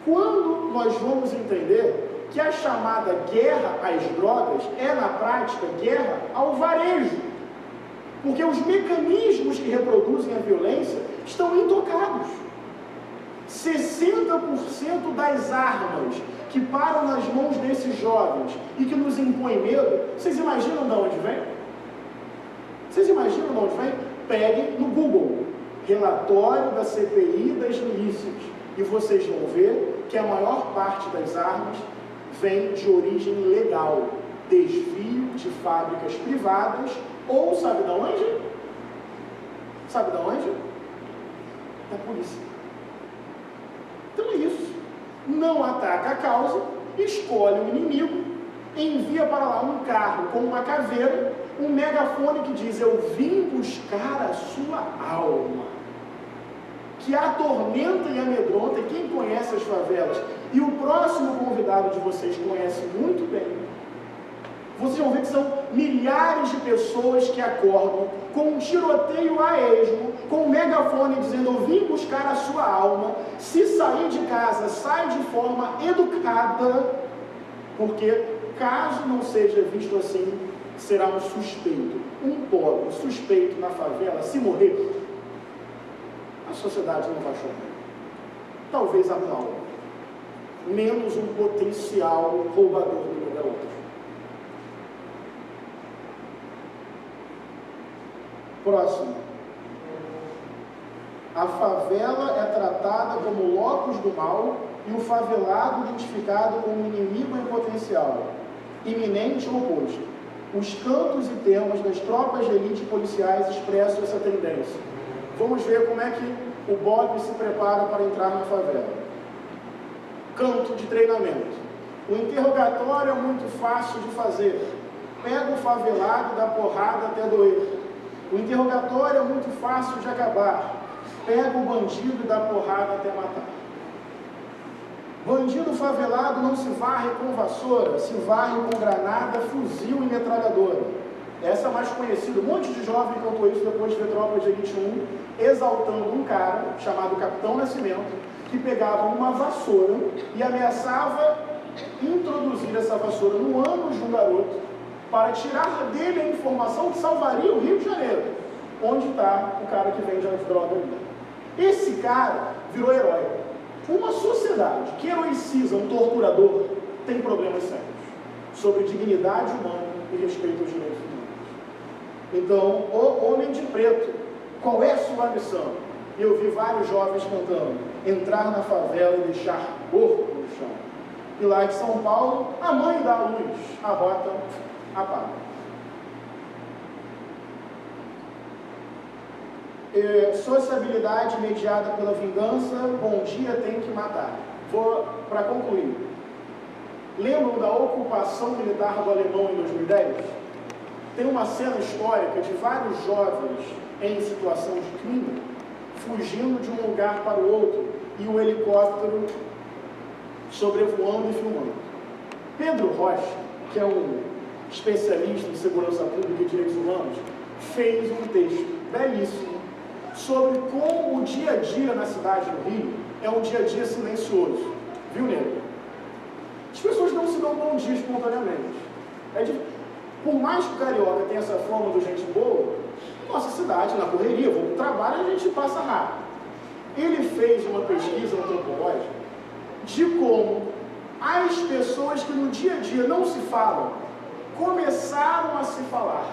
Quando nós vamos entender que a chamada guerra às drogas é, na prática, guerra ao varejo? Porque os mecanismos que reproduzem a violência estão intocados. 60% das armas que param nas mãos desses jovens e que nos impõem medo, vocês imaginam de onde vem? Vocês imaginam de onde vem? Peguem no Google, relatório da CPI das milícias, e vocês vão ver que a maior parte das armas vem de origem legal, desvio de fábricas privadas, ou sabe de onde? Sabe de onde? Da polícia. Então é isso. Não ataca a causa, escolhe o inimigo, envia para lá um carro com uma caveira, um megafone que diz: eu vim buscar a sua alma, que atormenta e amedronta. E quem conhece as favelas, e o próximo convidado de vocês conhece muito bem, vocês vão ver que são milhares de pessoas que acordam com um tiroteio a esmo, com um megafone dizendo: eu vim buscar a sua alma. Se sair de casa, sai de forma educada, porque caso não seja visto assim, será um suspeito. Um pobre suspeito na favela, se morrer, a sociedade não vai chorar. Talvez aplauda. Menos um potencial roubador do lugar outro. Próximo. A favela é tratada como locus do mal e o favelado identificado como inimigo em potencial, iminente ou oposto. Os cantos e temas das tropas de elite policiais expressam essa tendência. Vamos ver como é que o Bob se prepara para entrar na favela. Canto de treinamento. O interrogatório é muito fácil de fazer. Pega o favelado e dá porrada até doer. O interrogatório é muito fácil de acabar. Pega o bandido e dá porrada até matar. Bandido favelado não se varre com vassoura, se varre com granada, fuzil e metralhadora. Essa é a mais conhecida. Um monte de jovem contou isso depois de Petrópolis de 21, exaltando um cara chamado Capitão Nascimento, que pegava uma vassoura e ameaçava introduzir essa vassoura no ânus de um garoto para tirar dele a informação que salvaria o Rio de Janeiro, onde está o cara que vende as drogas ali. Esse cara virou herói. Uma sociedade que heroiciza um torturador tem problemas sérios sobre dignidade humana e respeito aos direitos humanos. Então, o Homem de Preto, qual é a sua missão? Eu vi vários jovens cantando: entrar na favela e deixar corpo no chão. E lá em São Paulo, a mãe dá a luz, a rota apaga. Sociabilidade mediada pela vingança, bom dia, tem que matar. Vou para concluir. Lembram da ocupação militar do alemão em 2010? Tem uma cena histórica de vários jovens em situação de crime, fugindo de um lugar para o outro, e o helicóptero sobrevoando e filmando. Pedro Rocha, que é um especialista em segurança pública e direitos humanos, fez um texto belíssimo sobre como o dia a dia na cidade do Rio é um dia a dia silencioso. Viu, nego? As pessoas não se dão bom dia espontaneamente. Por mais que o carioca tenha essa fama de gente boa, nossa cidade, na correria, vou para o trabalho, a gente passa rápido. Ele fez uma pesquisa antropológica de como as pessoas que no dia a dia não se falam começaram a se falar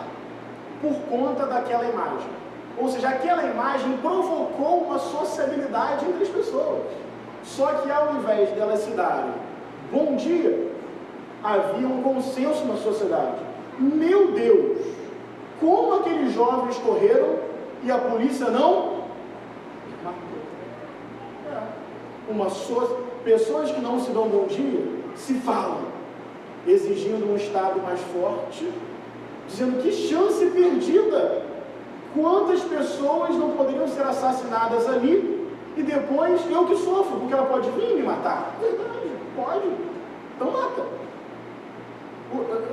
por conta daquela imagem. Ou seja, aquela imagem provocou uma sociabilidade entre as pessoas. Só que ao invés delas se darem bom dia, havia um consenso na sociedade. Meu Deus, como aqueles jovens correram e a polícia não matou. Pessoas que não se dão bom dia se falam, exigindo um Estado mais forte, dizendo que chance perdida. Quantas pessoas não poderiam ser assassinadas ali e depois eu que sofro, porque ela pode vir me matar? Verdade, pode. Então mata.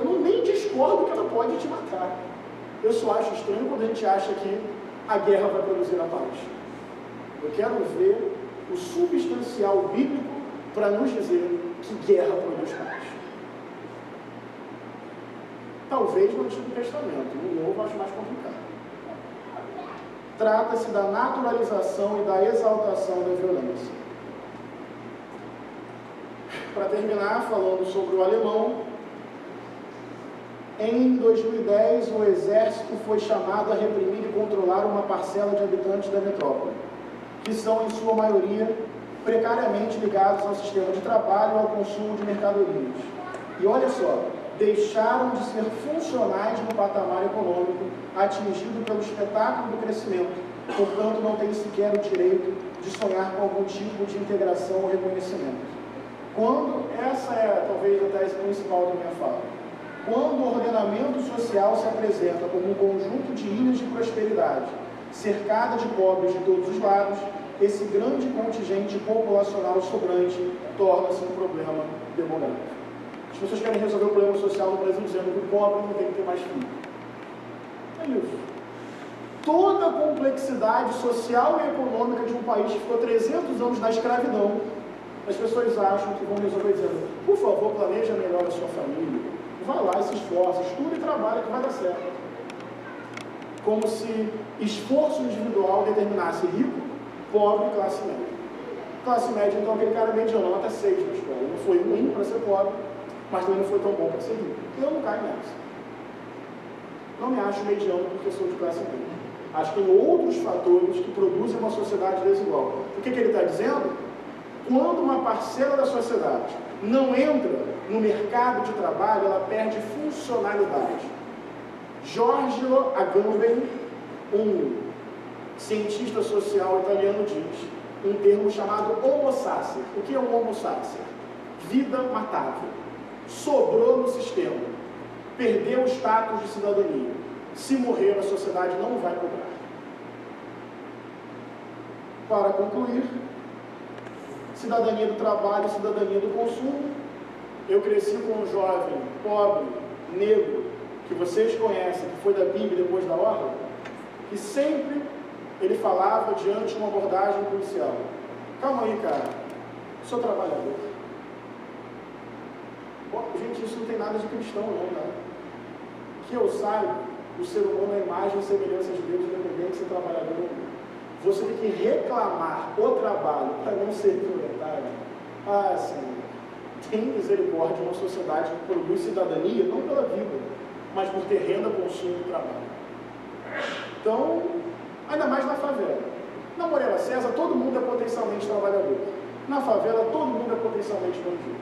Eu nem discordo que ela pode te matar. Eu só acho estranho quando a gente acha que a guerra vai produzir a paz. Eu quero ver o substancial bíblico para nos dizer que guerra produz paz. Talvez no Antigo Testamento, no Novo acho mais complicado. Trata-se da naturalização e da exaltação da violência. Para terminar, falando sobre o alemão, em 2010 o exército foi chamado a reprimir e controlar uma parcela de habitantes da metrópole, que são, em sua maioria, precariamente ligados ao sistema de trabalho e ao consumo de mercadorias. E olha só, deixaram de ser funcionais no patamar econômico atingido pelo espetáculo do crescimento, portanto não têm sequer o direito de sonhar com algum tipo de integração ou reconhecimento. Essa é talvez a tese principal da minha fala, quando o ordenamento social se apresenta como um conjunto de ilhas de prosperidade, cercada de pobres de todos os lados, esse grande contingente populacional sobrante torna-se um problema demográfico. As pessoas querem resolver o problema social no Brasil dizendo que o pobre não tem que ter mais filho. É isso. Toda a complexidade social e econômica de um país que ficou 300 anos na escravidão, as pessoas acham que vão resolver dizendo: por favor, planeja melhor a sua família, vai lá e se esforça, estuda e trabalha que vai dar certo. Como se esforço individual determinasse rico, pobre e classe média. Classe média, então, aquele cara mediano, nota 6 na escola. Não foi ruim para ser pobre, mas também não foi tão bom para ser rico. Eu não caio nessa. Não me acho mediano porque sou de classe média. Acho que tem outros fatores que produzem uma sociedade desigual. O que ele está dizendo? Quando uma parcela da sociedade não entra no mercado de trabalho, ela perde funcionalidade. Giorgio Agamben, um cientista social italiano, diz um termo chamado homo sacer. O que é um homo sacer? Vida matável. Sobrou no sistema. Perdeu o status de cidadania. Se morrer, a sociedade não vai cobrar. Para concluir, cidadania do trabalho, cidadania do consumo. Eu cresci com um jovem pobre, negro, que vocês conhecem, que foi da PIB depois da Orla, que sempre ele falava diante de uma abordagem policial: calma aí, cara, sou trabalhador. Bom, gente, isso não tem nada de cristão, não, né? Que eu saiba, o ser humano é a imagem e semelhança de Deus, independente de ser trabalhador ou não. Você tem que reclamar o trabalho para não ser proletário. Ah, Senhor, tem misericórdia de uma sociedade que produz cidadania, não pela vida, mas por ter renda, consumo e trabalho. Então, ainda mais na favela. Na Moreira César, todo mundo é potencialmente trabalhador. Na favela, todo mundo é potencialmente bandido.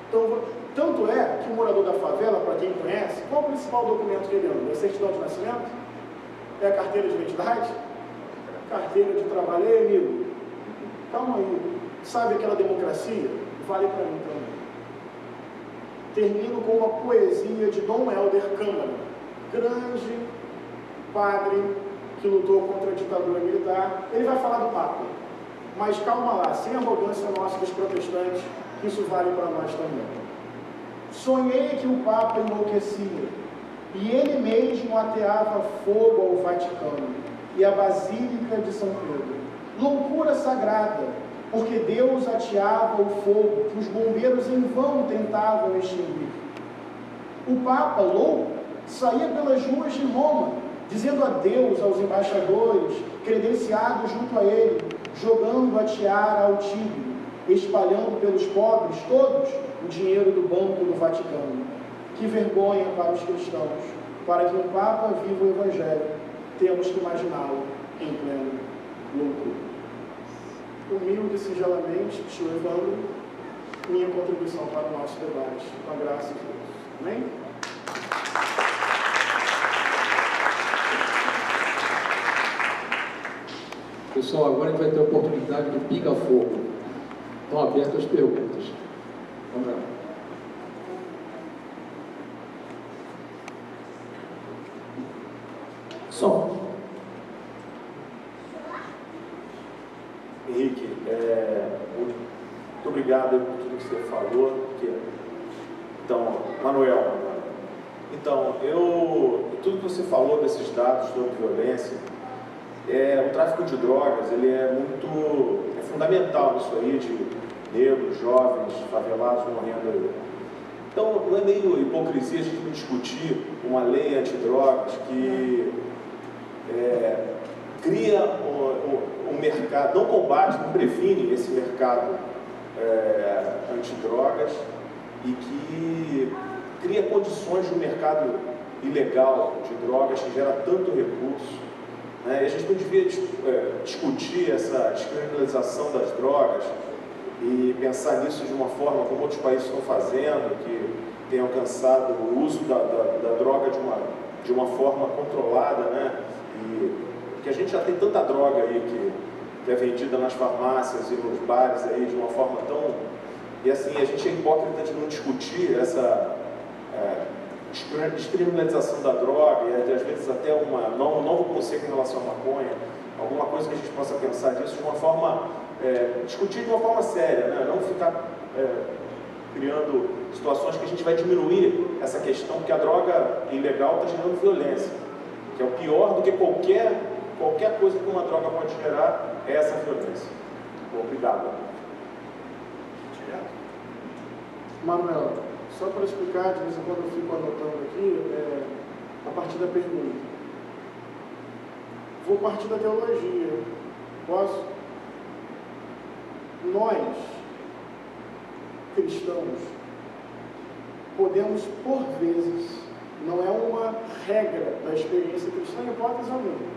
Então, tanto é que o morador da favela, para quem conhece, qual é o principal documento que ele anda? É a certidão de nascimento? É a carteira de identidade? Carteira de trabalho? Ei, amigo, calma aí. Sabe aquela democracia? Vale para mim também. Termino com uma poesia de Dom Helder Câmara, grande padre que lutou contra a ditadura militar. Ele vai falar do Papa, mas calma lá, sem arrogância nossa dos protestantes, que isso vale para nós também. Sonhei que o Papa enlouquecia, e ele mesmo ateava fogo ao Vaticano e à Basílica de São Pedro. Loucura sagrada, porque Deus ateava o fogo que os bombeiros em vão tentavam extinguir. O Papa, louco, saía pelas ruas de Roma, dizendo adeus aos embaixadores, credenciados junto a ele, jogando a tiara ao Tigre, espalhando pelos pobres todos o dinheiro do Banco do Vaticano. Que vergonha para os cristãos, para que um Papa viva o Evangelho, temos que imaginá-lo em pleno loucura. Humilde e singelamente, tio Evandro, minha contribuição para o nosso debate, com a graça de Deus. Amém? Pessoal, agora a gente vai ter a oportunidade do pinga-fogo. Estão abertas as perguntas. Vamos lá. Som. Henrique, muito obrigado por tudo que você falou. Então, Manuel, tudo que você falou desses dados sobre violência, o tráfico de drogas, ele é fundamental nisso aí, de negros, jovens, favelados morrendo aí. Então, não é meio hipocrisia a gente discutir uma lei antidrogas que cria um mercado, não combate, não previne esse mercado antidrogas e que cria condições de um mercado ilegal de drogas que gera tanto recurso. Né? E a gente não devia discutir essa descriminalização das drogas e pensar nisso de uma forma como outros países estão fazendo, que tem alcançado o uso da droga de uma forma controlada, né? E que a gente já tem tanta droga aí que é vendida nas farmácias e nos bares aí de uma forma tão... E assim, a gente é hipócrita de não discutir essa descriminalização da droga e às vezes até um novo conceito em relação à maconha, alguma coisa que a gente possa pensar disso de uma forma, discutir de uma forma séria, né? Não ficar criando situações que a gente vai diminuir essa questão, porque a droga ilegal está gerando violência, que é o pior do que qualquer coisa que uma droga pode gerar, é essa violência. Bom, obrigado. Manuel, só para explicar, de vez em quando eu fico anotando aqui, a partir da pergunta. Vou partir da teologia. Posso? Nós, cristãos, podemos, por vezes, não é uma regra da experiência cristã em hipótese alguma.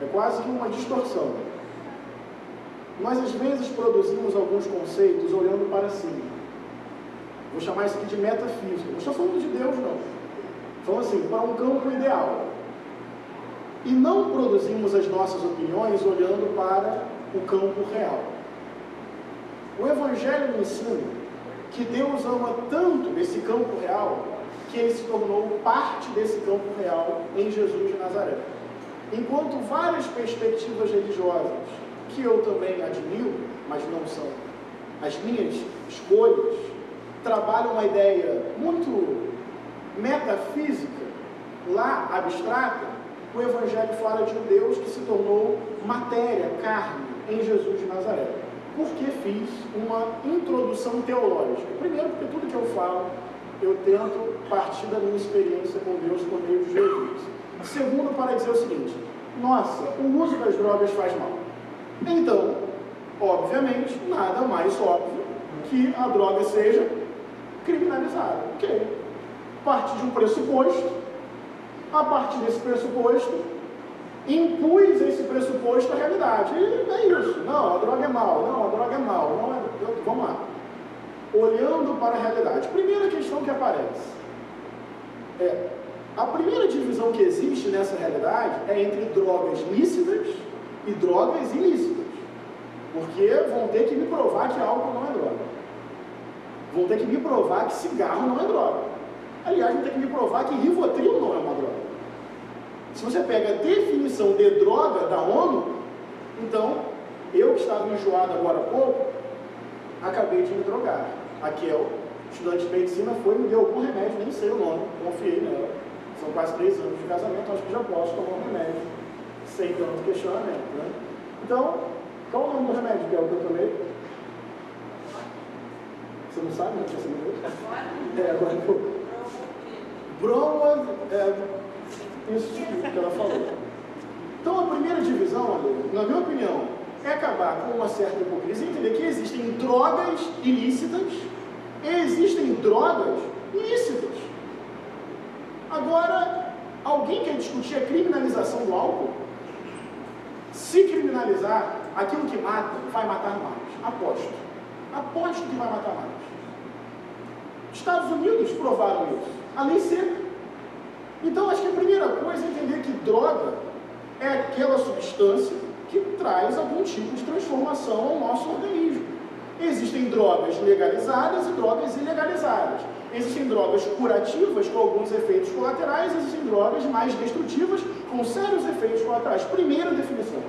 É quase que uma distorção. Nós, às vezes, produzimos alguns conceitos olhando para cima. Vou chamar isso aqui de metafísica. Não estou falando de Deus, não. Falando assim, para um campo ideal. E não produzimos as nossas opiniões olhando para o campo real. O Evangelho nos ensina que Deus ama tanto esse campo real que ele se tornou parte desse campo real em Jesus de Nazaré. Enquanto várias perspectivas religiosas, que eu também admiro, mas não são as minhas escolhas, trabalham uma ideia muito metafísica, lá abstrata, o Evangelho fala de um Deus que se tornou matéria, carne, em Jesus de Nazaré. Por que fiz uma introdução teológica? Primeiro, porque tudo que eu falo, eu tento partir da minha experiência com Deus por meio de Jesus. Segundo, para dizer o seguinte: nossa, o uso das drogas faz mal. Então, obviamente, nada mais óbvio que a droga seja criminalizada. Ok. Parte de um pressuposto, a partir desse pressuposto, impus esse pressuposto à realidade. E é isso. Não, a droga é mal. Não, a droga é mal. Não é... Vamos lá. Olhando para a realidade. Primeira questão que aparece. A primeira divisão que existe nessa realidade é entre drogas lícitas e drogas ilícitas. Porque vão ter que me provar que álcool não é droga. Vão ter que me provar que cigarro não é droga. Aliás, vão ter que me provar que Rivotril não é uma droga. Se você pega a definição de droga da ONU, então, eu que estava enjoado agora há pouco, acabei de me drogar. A Kel, estudante de medicina, foi e me deu algum remédio, nem sei o nome, confiei nela. São quase 3 anos de casamento, acho que já posso tomar um remédio, sem tanto questionamento, né? Então, qual o nome do remédio, Kel, que eu tomei? Você não sabe, né? Você me deu? Agora eu... Bromas, isso que ela falou. Então, a primeira divisão, na minha opinião, é acabar com uma certa hipocrisia e entender que existem drogas ilícitas e existem drogas lícitas. Agora, alguém quer discutir a criminalização do álcool? Se criminalizar, aquilo que mata vai matar mais. Aposto. Aposto que vai matar mais. Estados Unidos provaram isso. A lei seca. Então, acho que a primeira coisa é entender que droga é aquela substância que traz algum tipo de transformação ao nosso organismo. Existem drogas legalizadas e drogas ilegalizadas. Existem drogas curativas com alguns efeitos colaterais, existem drogas mais destrutivas com sérios efeitos colaterais. Primeira definição.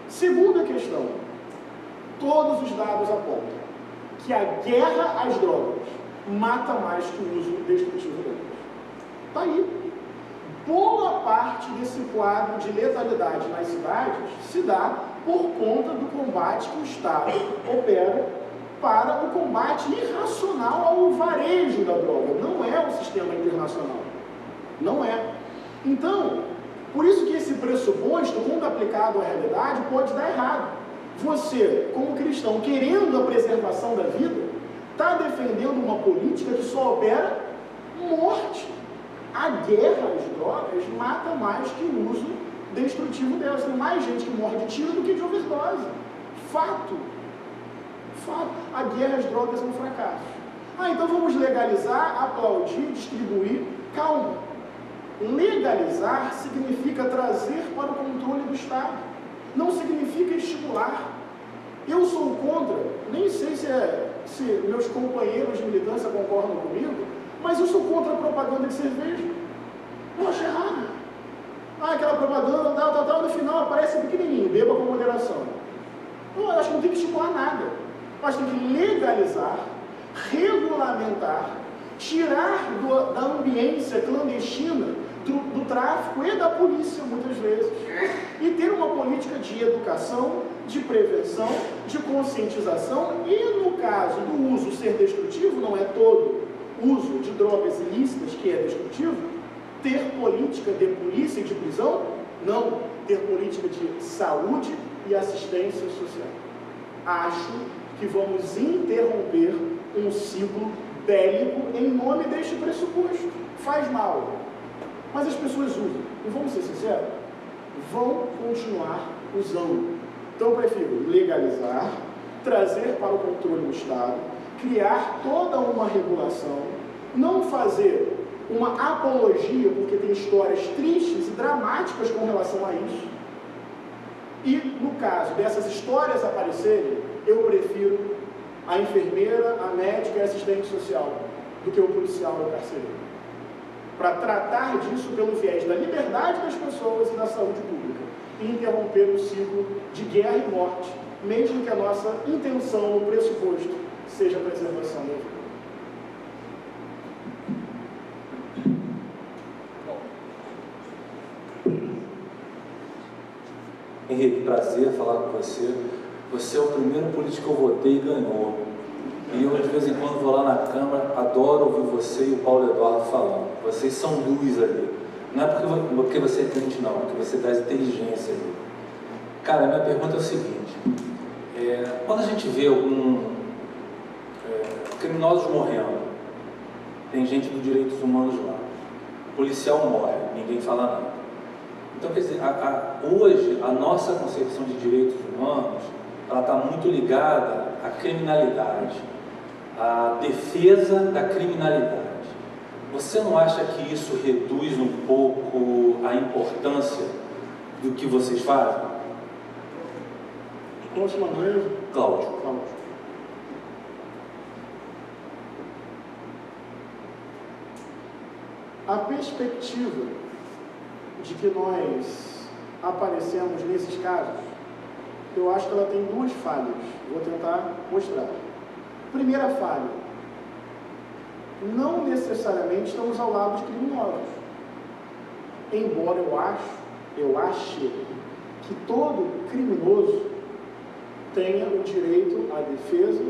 Segunda questão. Todos os dados apontam que a guerra às drogas mata mais que o uso destrutivo delas. Está aí. Boa parte desse quadro de letalidade nas cidades se dá por conta do combate que o Estado opera para o combate irracional ao varejo da droga. Não é o sistema internacional. Não é. Então, por isso que esse pressuposto, quando aplicado à realidade, pode dar errado. Você, como cristão, querendo a preservação da vida, está defendendo uma política que só opera morte. A guerra às drogas mata mais que o uso destrutivo delas. Tem mais gente que morre de tiro do que de overdose. Fato. Fato. A guerra às drogas é um fracasso. Então vamos legalizar, aplaudir, distribuir. Calma. Legalizar significa trazer para o controle do Estado. Não significa estimular. Eu sou contra, nem sei se meus companheiros de militância concordam comigo, mas eu sou contra a propaganda de cerveja. Eu acho errado. Aquela propaganda, tal, no final aparece pequenininho, beba com moderação. Eu acho que não tem que estimular nada. Eu acho que tem que legalizar, regulamentar, tirar da ambiência clandestina do tráfico e da polícia, muitas vezes, e ter uma política de educação, de prevenção, de conscientização e, no caso do uso ser destrutivo, não é todo uso de drogas ilícitas que é destrutivo, ter política de polícia e de prisão, não, ter política de saúde e assistência social. Acho que vamos interromper um ciclo bélico em nome deste pressuposto. Faz mal, mas as pessoas usam. E vamos ser sinceros, vão continuar usando. Então eu prefiro legalizar, trazer para o controle do Estado, criar toda uma regulação, não fazer uma apologia, porque tem histórias tristes e dramáticas com relação a isso. E, no caso dessas histórias aparecerem, eu prefiro a enfermeira, a médica e a assistente social do que o policial e o carcereiro. para tratar disso pelo viés da liberdade das pessoas e da saúde pública, e interromper o ciclo de guerra e morte, mesmo que a nossa intenção, o pressuposto, seja a preservação da vida. Henrique, prazer falar com você. Você é o primeiro político que eu votei e ganhou. E eu, de vez em quando, vou lá na Câmara, adoro ouvir você e o Paulo Eduardo falando. Vocês são luz ali. Não é porque você é crente, não, porque você traz inteligência ali. Cara, minha pergunta é o seguinte. Quando a gente vê criminosos morrendo, tem gente dos direitos humanos lá, o policial morre, ninguém fala nada. Então, quer dizer, hoje a nossa concepção de direitos humanos, ela está muito ligada à criminalidade, à defesa da criminalidade. Você não acha que isso reduz um pouco a importância do que vocês fazem? Qual o seu nome mesmo? Cláudio. A perspectiva de que nós aparecemos nesses casos, eu acho que ela tem duas falhas. Vou tentar mostrar. Primeira falha: não necessariamente estamos ao lado de criminosos. Embora eu ache que todo criminoso tenha o direito à defesa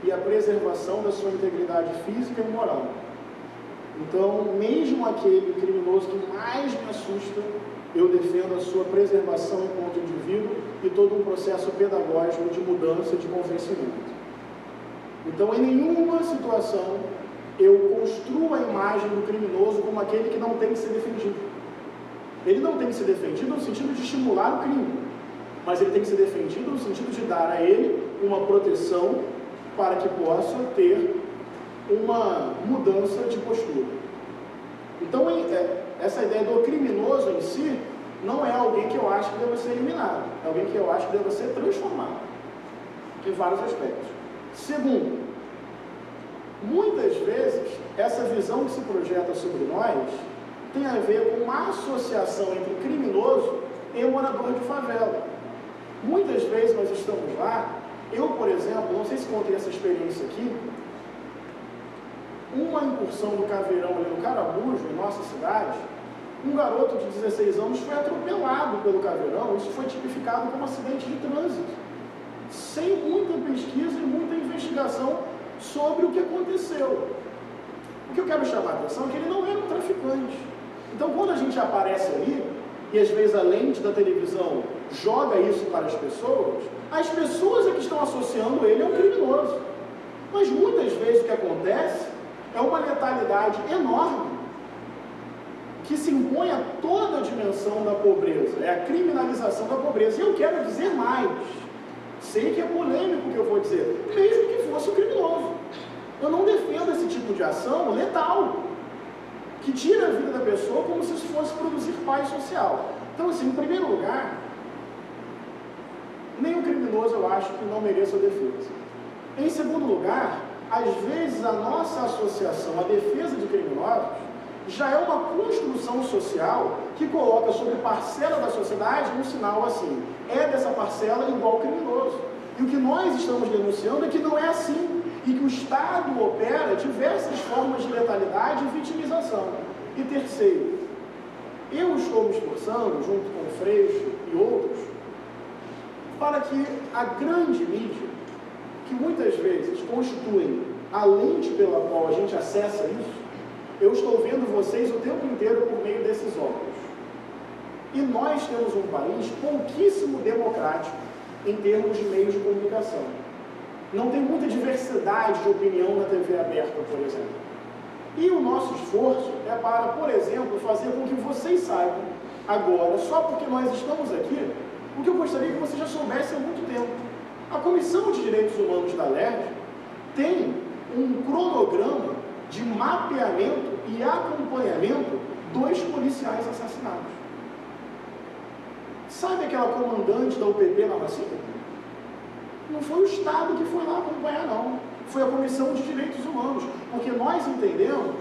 e à preservação da sua integridade física e moral. Então, mesmo aquele criminoso que mais me assusta, eu defendo a sua preservação enquanto indivíduo e todo um processo pedagógico de mudança, de convencimento. Então, em nenhuma situação, eu construo a imagem do criminoso como aquele que não tem que ser defendido. Ele não tem que ser defendido no sentido de estimular o crime, mas ele tem que ser defendido no sentido de dar a ele uma proteção para que possa ter uma mudança de postura. Então, essa ideia do criminoso em si não é alguém que eu acho que deva ser eliminado, é alguém que eu acho que deva ser transformado em vários aspectos. Segundo, muitas vezes essa visão que se projeta sobre nós tem a ver com uma associação entre criminoso e morador de favela. Muitas vezes nós estamos lá, eu, por exemplo, não sei se contei essa experiência aqui, uma incursão do Caveirão ali no Carabujo, em nossa cidade, um garoto de 16 anos foi atropelado pelo Caveirão. Isso foi tipificado como acidente de trânsito, sem muita pesquisa e muita investigação sobre o que aconteceu. O que eu quero chamar a atenção é que ele não era um traficante. Então, quando a gente aparece ali, e às vezes a lente da televisão joga isso para as pessoas é que estão associando ele a um criminoso. Mas muitas vezes o que acontece é uma letalidade enorme que se impõe a toda a dimensão da pobreza, é a criminalização da pobreza. E eu quero dizer mais, sei que é polêmico o que eu vou dizer, mesmo que fosse um criminoso. Eu não defendo esse tipo de ação letal, que tira a vida da pessoa como se isso fosse produzir paz social. Então, assim, em primeiro lugar, nenhum criminoso eu acho que não mereça defesa. Em segundo lugar, às vezes a nossa associação à defesa de criminosos já é uma construção social que coloca sobre parcela da sociedade um sinal assim: é dessa parcela igual criminoso. E o que nós estamos denunciando é que não é assim, e que o Estado opera diversas formas de letalidade e vitimização. E terceiro, eu estou me esforçando, junto com o Freixo e outros, para que a grande mídia, que muitas vezes constituem a lente pela qual a gente acessa isso, eu estou vendo vocês o tempo inteiro por meio desses óculos. E nós temos um país pouquíssimo democrático em termos de meios de comunicação. Não tem muita diversidade de opinião na TV aberta, por exemplo. E o nosso esforço é para, por exemplo, fazer com que vocês saibam agora, só porque nós estamos aqui, o que eu gostaria que vocês já soubessem há muito tempo. A Comissão de Direitos Humanos da LERJ tem um cronograma de mapeamento e acompanhamento dos policiais assassinados. Sabe aquela comandante da UPP na Rocinha? Não foi o Estado que foi lá acompanhar, não. Foi a Comissão de Direitos Humanos. Porque nós entendemos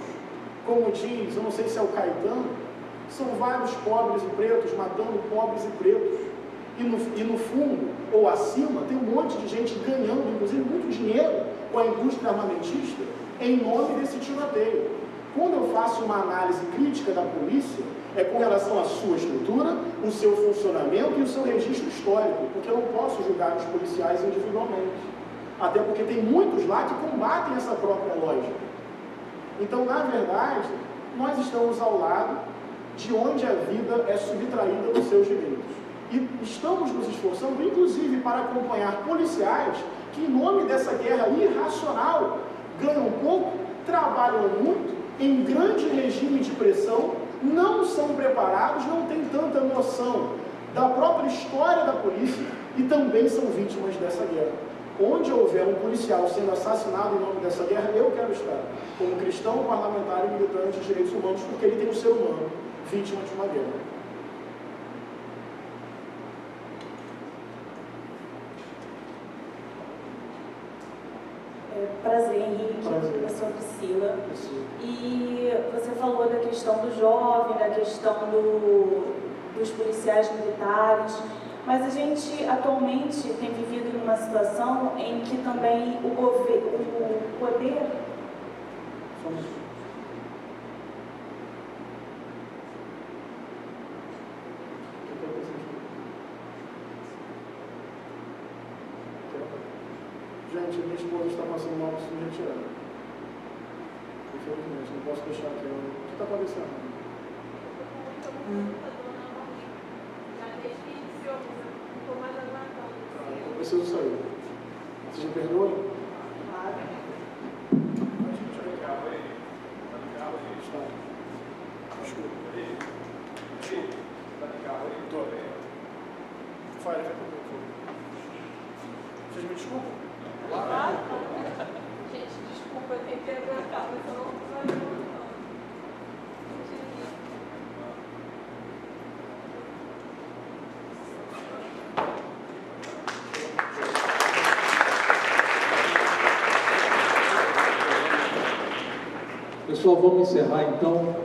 como diz, eu não sei se é o Caetano, são vários pobres e pretos matando pobres e pretos. E no fundo, ou acima, tem um monte de gente ganhando, inclusive, muito dinheiro com a indústria armamentista em nome desse tiroteio. Quando eu faço uma análise crítica da polícia, é com relação à sua estrutura, o seu funcionamento e o seu registro histórico, porque eu não posso julgar os policiais individualmente. Até porque tem muitos lá que combatem essa própria lógica. Então, na verdade, nós estamos ao lado de onde a vida é subtraída dos seus direitos. E estamos nos esforçando, inclusive, para acompanhar policiais que, em nome dessa guerra irracional, ganham pouco, trabalham muito, em grande regime de pressão, não são preparados, não têm tanta noção da própria história da polícia e também são vítimas dessa guerra. Onde houver um policial sendo assassinado em nome dessa guerra, eu quero estar, como cristão, parlamentar e militante de direitos humanos, porque ele tem um ser humano vítima de uma guerra. Prazer, Henrique. Prazer. Eu sou a Priscila. E você falou da questão do jovem, da questão dos policiais militares, mas a gente atualmente tem vivido numa situação em que também o poder... Gente, minha esposa está passando mal, preciso me retirar. Infelizmente, não posso deixar aqui. O que está acontecendo? Eu preciso sair. Você me perdoa? Claro. Desculpa. Fala, vem comigo. Vocês me desculpam? Claro. Gente, desculpa, eu tentei aguentar, mas eu não consigo. Pessoal, vamos encerrar então.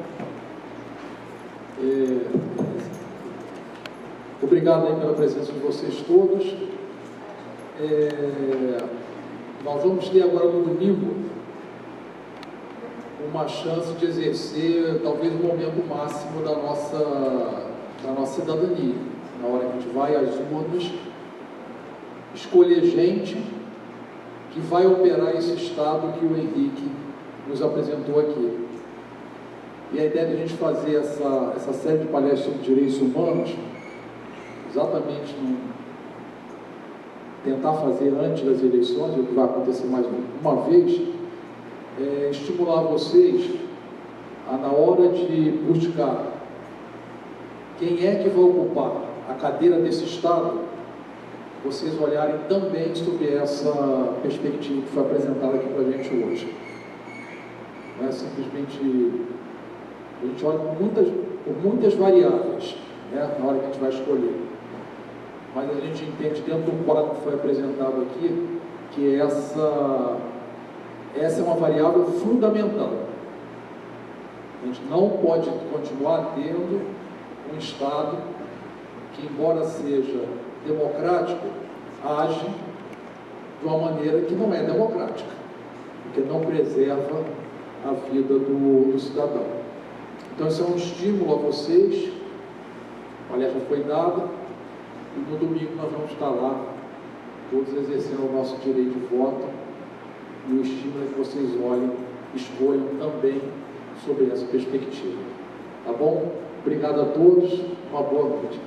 Obrigado aí pela presença de vocês todos. Nós vamos ter agora no domingo uma chance de exercer talvez o momento máximo da nossa cidadania, na hora que a gente vai às urnas escolher gente que vai operar esse Estado que o Henrique nos apresentou aqui. E a ideia de a gente fazer essa série de palestras sobre direitos humanos, exatamente tentar fazer antes das eleições, o que vai acontecer mais uma vez, é estimular vocês a, na hora de buscar quem é que vai ocupar a cadeira desse Estado, vocês olharem também sobre essa perspectiva que foi apresentada aqui para a gente hoje. Não é simplesmente... A gente olha por muitas variáveis, né, na hora que a gente vai escolher. Mas a gente entende dentro do quadro que foi apresentado aqui, que essa é uma variável fundamental. A gente não pode continuar tendo um Estado que, embora seja democrático, age de uma maneira que não é democrática, porque não preserva a vida do cidadão. Então, isso é um estímulo a vocês. Olha, já foi dado, e no domingo nós vamos estar lá, todos exercendo o nosso direito de voto, e o estímulo é que vocês olhem, escolham também sobre essa perspectiva. Tá bom? Obrigado a todos, uma boa noite.